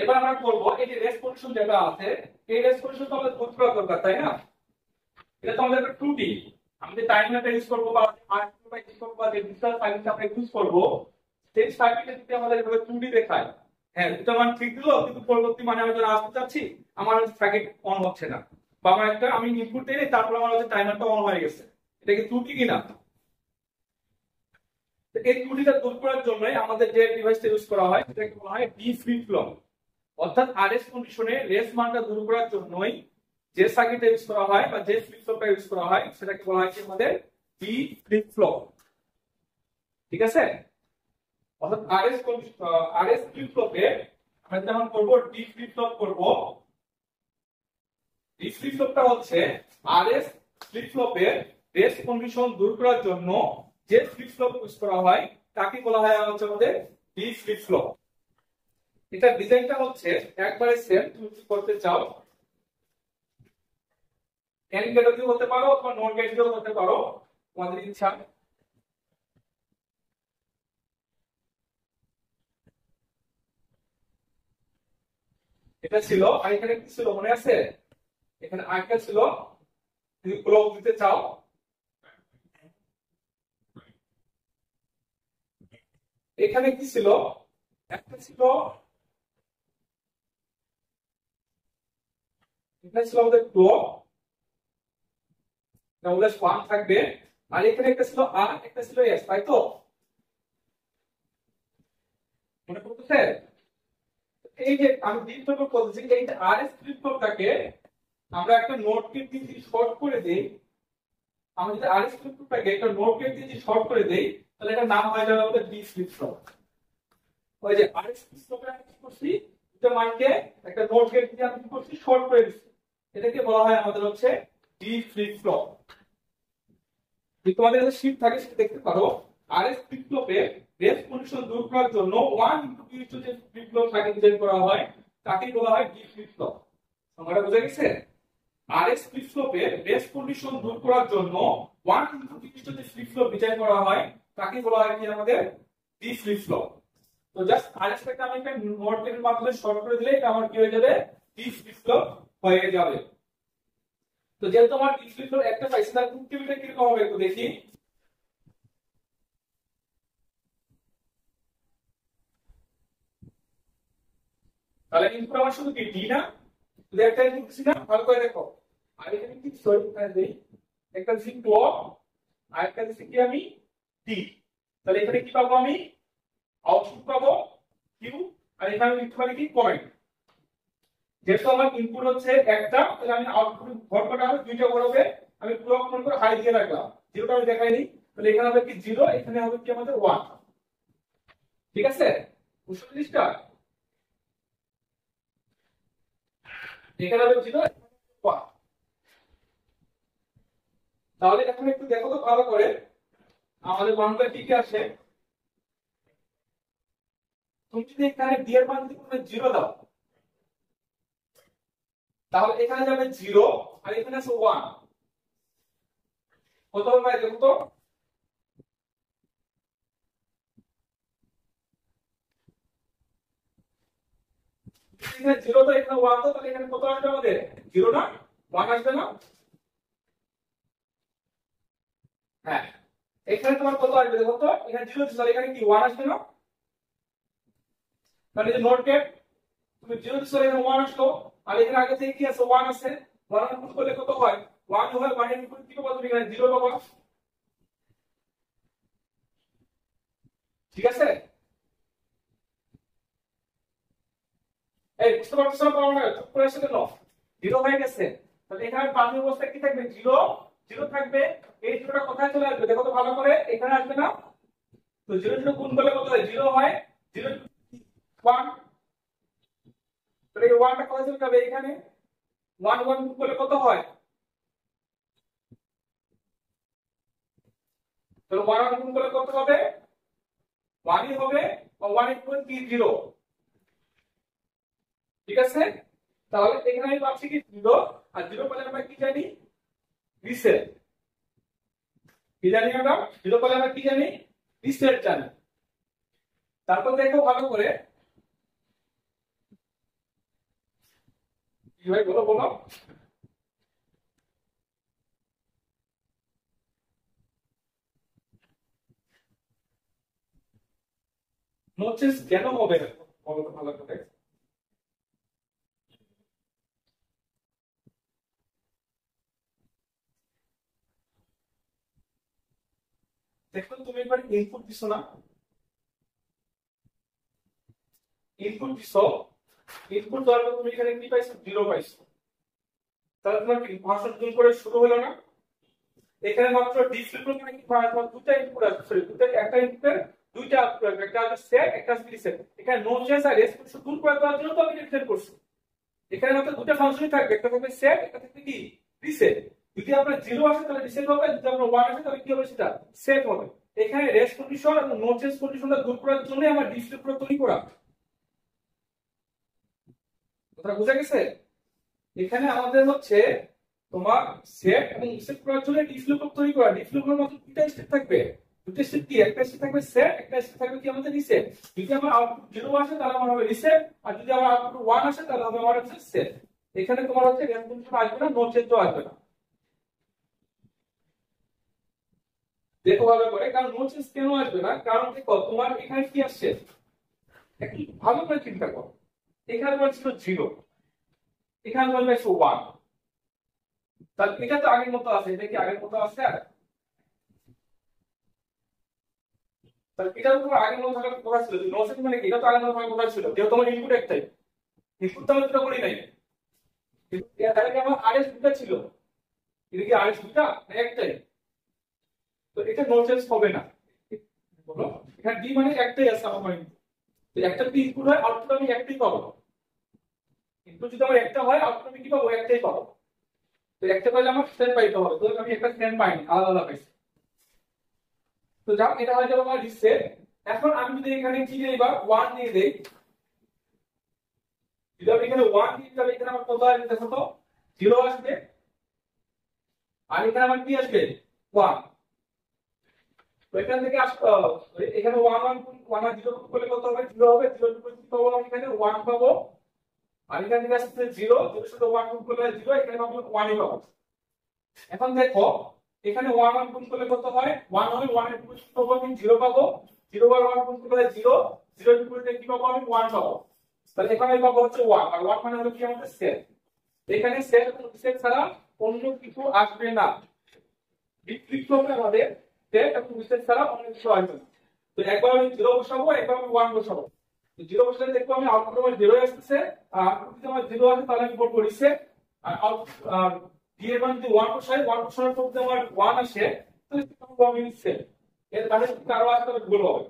Speaker 1: এবার আমরা করবো এই যে রেস্ট কন্ডিশন যেটা আছে, এই রেস্ট কন্ডিশন তো আমাদের বুঝতে দরকার, তাই না? এটা তো আমাদের একটা ত্রুটি। আমি যে টাইমারটা ইউজ করবো বা আর্টটা ইউজ করবো বা যে ডিজিটাল সার্কিটটা আমরা ইউজ করবো, সেই সার্কিটে যদি আমাদের এভাবে ত্রুটি দেখায়, হ্যাঁ দুটো মান ঠিক দিলো কিন্তু পরবর্তী মানে আমি যখন আসতে চাচ্ছি আমার সার্কিট অন হচ্ছে না, বা আমার একটা আমি ইনপুট দিই তারপর আমার হচ্ছে টাইমারটা অন হয়ে গেছে, এটা কি ত্রুটি কিনা? তো এই ত্রুটিটা দূর করার জন্য আমাদের যে ডিভাইসটা ইউজ করা হয় সেটাকে বলা হয় ডি ফ্লিপ ফ্লপ। অর্থাৎ আরএস কন্ডিশনে রেস মানটা দূর করার জন্যই যে সার্কিটটা ইউজ করা হয় বা যে ফ্লিপ ফ্লপটা ইউজ করা হয় সেটাকে বলা হয় কি আমাদের ডি ফ্লিপ ফ্লপ, ঠিক আছে? অর্থাৎ আরএস ফ্লিপ ফ্লপে আমরা যখন করব ডি ফ্লিপ ফ্লপ করব, ডি ফ্লিপ ফ্লপটা হচ্ছে আরএস ফ্লিপ ফ্লপের রেস কন্ডিশন দূর করার জন্য যে ফ্লিপ ফ্লপ ইউজ করা হয় তাকে বলা হয় হচ্ছে আমাদের ডি ফ্লিপ ফ্লপ। এটা ডিজাইনটা হচ্ছে একবারে সেম, তুমি কি করতে চাও এন্ড গেটও দিয়েও হতে পারো অথবা নট গেট দিয়েও হতে পারো, তোমাদের ইচ্ছা। এটা ছিল আর এখানে কি ছিল মনে আছে? এখানে আরেকটা ছিল, যদি ক্লক দিতে চাও এখানে কি ছিল, একটা ছিল এখানে ছিল আমাদের ক্লক, তাহলে 1 থাকবে, আর এখানে একটা ছিল আর একটা ছিল এস, তাই তো? মনে পড়তেছে? এই যে আমি ডিপ ফ্লিপ ফ্লপ বলছি, এই যে আরএস ফ্লিপ ফ্লপটাকে আমরা একটা নোট কে দিয়ে শর্ট করে দেই। আমরা যদি আরএস ফ্লিপ ফ্লপটাকে একটা নোট কে দিয়ে শর্ট করে দেই, তাহলে এটার নাম হয়ে যাবে আমাদের ডি ফ্লিপ ফ্লপ। ওই যে আরএস ফ্লিপ ফ্লপে আমি কি করছি, দুটো মানকে একটা নোট কে দিয়ে আমি কি করছি, শর্ট করে দিচ্ছি। এটাকে বলা হয় আমাদের হচ্ছে ডি ফ্লিপ ফ্লপ। যদি তোমাদের কাছে শীট থাকে সেটা দেখতে পারো। আরএস ফ্লিপ ফ্লপে রেস কন্ডিশন দূর করার জন্য 1 * যে ফ্লিপ ফ্লপ থাকে ডিজাইন করা হয় তাকে বলা হয় ডি ফ্লিপ ফ্লপ। সংজ্ঞাটা বোঝা গেছে? আরএস ফ্লিপ ফ্লপে রেস কন্ডিশন দূর করার জন্য 1 * যে ফ্লিপ ফ্লপ ডিজাইন করা হয় তাকে বলা হয় কি আমাদের ডি ফ্লিপ ফ্লপ। তো জাস্ট আরএস টাকে আমি একটা নোট এর মাধ্যমে শর্ট করে দিলে এটা আমার কি হয়ে যাবে, ডি ফ্লিপ ফ্লপ হয়ে যাবে। তো যেহেতু আমার ডি ফ্লিপ ফ্লপ একটা পাইছি, তার প্রক্রিয়াটা কি রকম হবে একটু দেখি। তাহলে ইনপুট আমার শুধু কি ডি না, যদি একটা ইনপুট দিছি না, ভালো করে দেখো। আর এখানে কি সরি এখানে দেই, একটা দিছি ক্লক আর একটা দিছি কি আমি ডি। তাহলে এখানে কি পাবো আমি, আউটপুট পাবো কিউ, আর এখানে লিখতে পারি কি পয়েন্ট। যেহেতু আমার ইনপুট হচ্ছে একটা, তাহলে আমি আউটপুট ভর করা হবে দুইটা বড় হবে। আমি ক্লক মনে করে হাই দিয়ে রাখলাম, জিরোটা আমি দেখাইনি, তাহলে এখানে হবে কি জিরো, এখানে হবে কি আমাদের 1। ঠিক আছে? বুঝছো জিনিসটা? এখানে হবে জিরো, 1। তাহলে এখন একটু দেখো তো ভালো করে আমাদের মানটা কি কি আসে। তুমি যদি এখানে ডি এর মান যদি তুমি জিরো দাও, তাহলে এখানে যাবে জিরো, আর এখানে আছে 1। কত হবে ভাই দেখো তো? এখানে জিরো তো এখানে 1 তো, তাহলে এখানে কত আসবে আমাদের, জিরো না 1 আসবে না? হ্যাঁ, এখানে তোমার কত আসবে দেখো তো, এখানে জিরো ছিল, এখানে কি 1 আসবে না? তাহলে যে নোট গেট তুমি জিরো ছিল, এখানে 1 আসলো, আর এখানে আগে থেকে কি আছে 1 আছে, 1 ইনপুট করলে কত হয়, 1 হয়, 1 ইনপুট কি পাবো তুমি, এখানে জিরো পাবো। ঠিক আছে? এই বুঝতে পারছো না পারো না, চুপ করে এসে কেন, জিরো হয়ে গেছে। তাহলে এখানে প্রাথমিক অবস্থায় কি থাকবে, জিরো জিরো থাকবে। এই জিরোটা কোথায় চলে আসবে দেখো তো ভালো করে, এখানে আসবে না? তো জিরো জিরো গুণ করলে কত হয়, জিরো হয়, জিরো 1। তাহলে এই 1টা কোথায় চলে যাবে, এখানে 1 1 গুণ করলে কত হয়, তাহলে 1 1 গুণ করলে কত হবে, 1ই হবে, আর 1 ইকুয়াল কি 0। ঠিক আছে? তাহলে এখানে আমি পাচ্ছি কি 0, আর 0 পেলে আমরা কি জানি, রিসেট। কি জানি আমরা, 0 পেলে আমরা কি জানি, রিসেট জানি। তারপর দেখো ভালো করে, কি ভাই বলো বলো। নোচেস কেন হবে না? বলো তো ভালো করে। দেখো তুমি একবার ইনপুট দিছো না, ইনপুট দিছো, ইনপুট দেওয়ার পর তুমি এখানে কি পাইছো, জিরো পাইছো। তাহলে তোমার কি ভাষণ গুণ করে শুরু হলো না? এখানে মাত্র ডিসপ্লে মানে কি তোমার দুটো ইনপুট আছে, সরি দুটো, একটা ইনপুটের দুইটা আউটপুট আছে, একটা আছে সেট, একটা আছে রিসেট। এখানে নো চেঞ্জ আর রেসপন্স দূর করে দেওয়ার জন্য তো আমি রিসেট করছি। এখানে মাত্র দুটো ফাংশনই থাকবে, একটা থাকবে সেট, একটা থাকবে কি রিসেট। যদি আপনার জিরো আসে তাহলে রিসেট হবে, যদি আপনার 1 আসে তাহলে কি হবে, সেটা সেট হবে। এখানে রেস কন্ডিশন এবং নো চেঞ্জ কন্ডিশনটা দূর করার জন্য আমার ডিসপ্লে পুরো তৈরি করা। কথা বুঝা গেছে? এখানে আমাদের হচ্ছে তোমার সেট এবং রিসেট করার জন্য ডিসপ্লে পুরো তৈরি করা। ডিসপ্লে পুরোর মাত্র দুটো স্টেপ থাকবে, দুটো স্টেপ কি, একটা স্টেপ থাকবে সেট, একটা স্টেপ থাকবে কি আমাদের রিসেট। যদি আমার আউটপুট জিরো আসে তাহলে আমার হবে রিসেট, আর যদি আমার আউটপুট 1 আসে তাহলে হবে আমার হচ্ছে সেট। এখানে তোমার হচ্ছে রেস কন্ডিশন আসবে না, নো চেঞ্জও আসবে না। দেখো ভালো করে, কারণ নো চেঞ্জ কেন আসবে না, কারণ দেখো তোমার এখানে কি আসছে, একটু ভালো করে চিন্তা করো। এখানে তোমার ছিল জিরো, এখানে তোমার আছে 1, তাহলে এটা তো আগের মতো আছে, এটা কি আগের মতো আছে? তাহলে এটা তো তোমার আগের মতো থাকার কথা ছিল, নো সেট মানে কি, এটা তো আগের মতো থাকার কথা ছিল, যেহেতু তোমার ইনপুট একটাই, ইনপুট তো আমি দুটো করি নাই, কিন্তু তাহলে কি আমার আরএস দুটো ছিল, এটা কি আরএস দুটো না একটাই? তো এটা নো চেঞ্জ হবে না, বলো। এখানে ডি মানে একটাই আছে আমার মাইন্ড, তো একটা যদি ইনপুট হয় আউটপুট আমি একটাই পাবো, ইনপুট যদি আমার একটা হয় আউটপুট আমি কি পাবো, একটাই পাবো। তো একটা পাইলে আমার সেট পাইতে হবে, তো আমি একটা সেট পাইনি, আলাদা আলাদা পাইছি। তো যাও, এটা হয়ে যাবে আমার রিসেট। এখন আমি যদি এখানে কি দিই, বা 1 দিয়ে দেই, যদি আমি এখানে 1 দিই তাহলে এখানে আমার কত আসবে দেখো তো, 0 আসবে, আর এখানে আমার কি আসবে, 1। তো এখান থেকে এখানে 1 1 1 আর 0 করলে কত হবে, 0 হবে, 0 টু কি পাবো আমি, এখানে 1 পাবো, আর এখান থেকে আসছে 0, 0 সাথে 1 গুণ করলে 0, এখানে পাবো 1 ই পাবো। এখন দেখো এখানে 1 1 গুণ করলে কত হয়, 1 হবে, 1 এর বিপরীতে পাবো আমি 0 পাবো, 0 বার 1 গুণ করলে 0, 0 এর বিপরীতে কি পাবো আমি, 1 পাবো। তাহলে এখানে পাবো হচ্ছে 1, আর 1 মানে হলো কি আমাদের সেট। এখানে সেট এবং সেট ছাড়া অন্য কিছু আসবে না, বিপরীত হবে আমাদের সেট এবং সেট ছাড়া অন্য কিছু আসবে না। তো একবার আমি 0 বসাবো, একবার আমি 1 বসাবো। তো 0 বসালে দেখবো আমি আউটপুট আমার 0 আসছে, আর আউটপুট যদি আমার 0 আসে তাহলে আমি বলবো রিসেট। আর আউটপুট ডি এর মান যদি 1 বসাই, 1 বসানোর পর যদি আমার 1 আসে তাহলে আমি রিসেট। এর বাইরে যদি আরো আসে তাহলে ভুল হবে।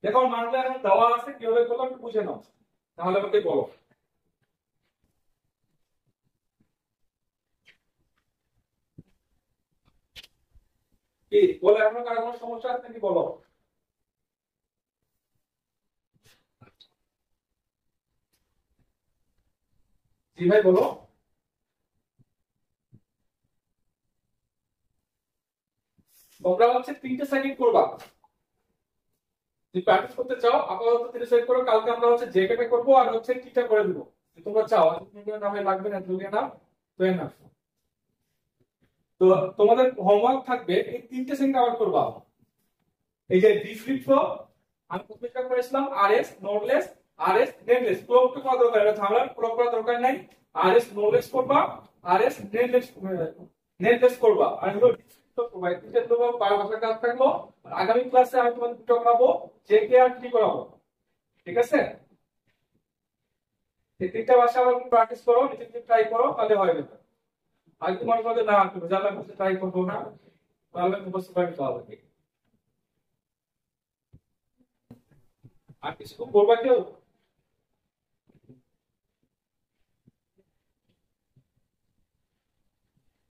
Speaker 1: দেখো আমার মানগুলো এখন দেওয়া আছে, কিভাবে করলাম একটু বুঝে নাও, তাহলে আমাকে বলো কি বলে, এখন কারো কোনো সমস্যা আছে নাকি বলো। জি ভাই বলো। তোমরা হচ্ছে 3টে সার্কিট করবা, যদি প্র্যাকটিস করতে চাও আপাতত 3টে সার্কিট করো, কালকে আমরা হচ্ছে জেকেটা করবো আর হচ্ছে টিটা করে দিব। যদি তোমরা চাও নামে লাগবে না, দুলিয়ে নাও, তো না। তো তোমাদের হোমওয়ার্ক থাকবে এই 3টে সেন্ট কভার করবা। এই যে ডি ফ্লিপ ফ্লপ আমি প্রথমে করেছিলাম, আরএস নোডলেস, আরএস নেটলেস, পুরো করা দরকার, এটা ঝামেলা পুরো করা দরকার নাই। আরএস নোডলেস করবা, আরএস নেটলেস নেটলেস করবা, আর হলো ডি ফ্লিপ ফ্লপ করবা। এই 3টে তোমার 12 বছর কাজ থাকলো। আর আগামী ক্লাসে আমি তোমাদের দুটো করাবো, জে কে আর টি করাবো, ঠিক আছে? এই 3টা ভাষা আবার প্র্যাকটিস করো, নিজে নিজে ট্রাই করো, তাহলে হয়ে যাবে। আর তোমার মধ্যে না তুমি জানলা করতে ট্রাই করবো না, তাহলে মুখস্থ করে নিতে হবে। আর কিছু করবা কেউ?